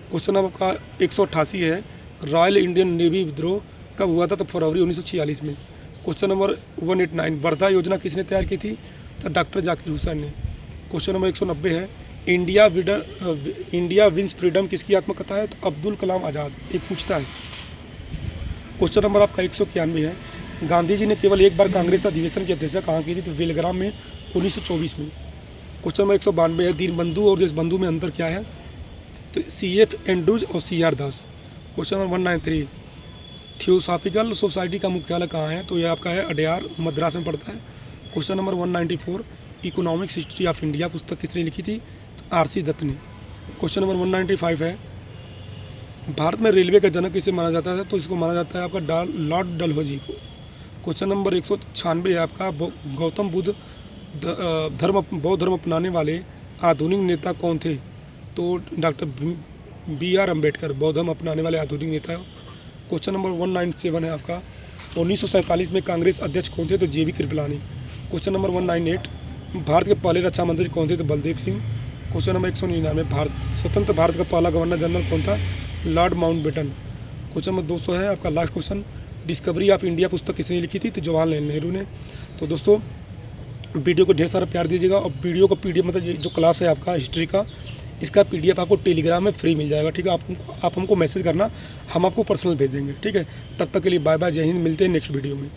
क्वेश्चन नंबर का 188 है, रॉयल इंडियन नेवी विद्रोह कब हुआ था? तो फरवरी 1946 में। क्वेश्चन नंबर 189, वर्धा योजना किसने तैयार की थी? तो डॉक्टर जाकिर हुसैन ने। क्वेश्चन नंबर 190 है, इंडिया विंस फ्रीडम किसकी आत्मकथा है? तो अब्दुल कलाम आज़ाद। एक पूछता है। क्वेश्चन नंबर आपका 191 है, गांधी जी ने केवल एक बार कांग्रेस अधिवेशन की अध्यक्षता कहाँ की थी? तो बेलग्राम में, 1924 में। क्वेश्चन नंबर 192 है, दीनबंधु और देशबंधु में अंतर क्या है? तो CF एंड्रयूज और CR दास। क्वेश्चन नंबर 193, थियोसॉफिकल सोसाइटी का मुख्यालय कहाँ है? तो ये आपका है अडयार, मद्रास में पड़ता है। Question number 194, economics history of India पुस्तक किसने लिखी थी? तो RC दत्त ने। क्वेश्चन नंबर 195 है, भारत में रेलवे का जनक किसे माना जाता है? तो इसको माना जाता है आपका लॉर्ड डलहौजी को। क्वेश्चन नंबर 196 है आपका, गौतम बुद्ध बौद्ध धर्म अपनाने वाले आधुनिक नेता कौन थे? तो डॉक्टर BR अम्बेडकर बौद्ध धर्म अपनाने वाले आधुनिक नेता। क्वेश्चन नंबर 197 है आपका, 1947 में कांग्रेस अध्यक्ष कौन थे? तो JB Kripalani. Question number 198, Bharat के पहले रक्षा मंत्री कौन थे? तो बलदेव सिंह। क्वेश्चन नंबर 199, स्वतंत्र भारत का पहला गवर्नर जनरल कौन था? Lord Mountbatten. क्वेश्चन नंबर 200 है आपका last question, discovery of India पुस्तक किसने लिखी थी? तो जवाहरलाल नेहरू ने। तो दोस्तों वीडियो को ढेर सारा प्यार दीजिएगा और वीडियो को PDF मतलब ये जो क्लास है आपका हिस्ट्री का, इसका PDF आपको टेलीग्राम में फ्री मिल जाएगा, ठीक है। आप हमको मैसेज करना, हम आपको पर्सनल भेज देंगे, ठीक है। तब तक के लिए बाय बाय, जय हिंद, मिलते हैं नेक्स्ट वीडियो में।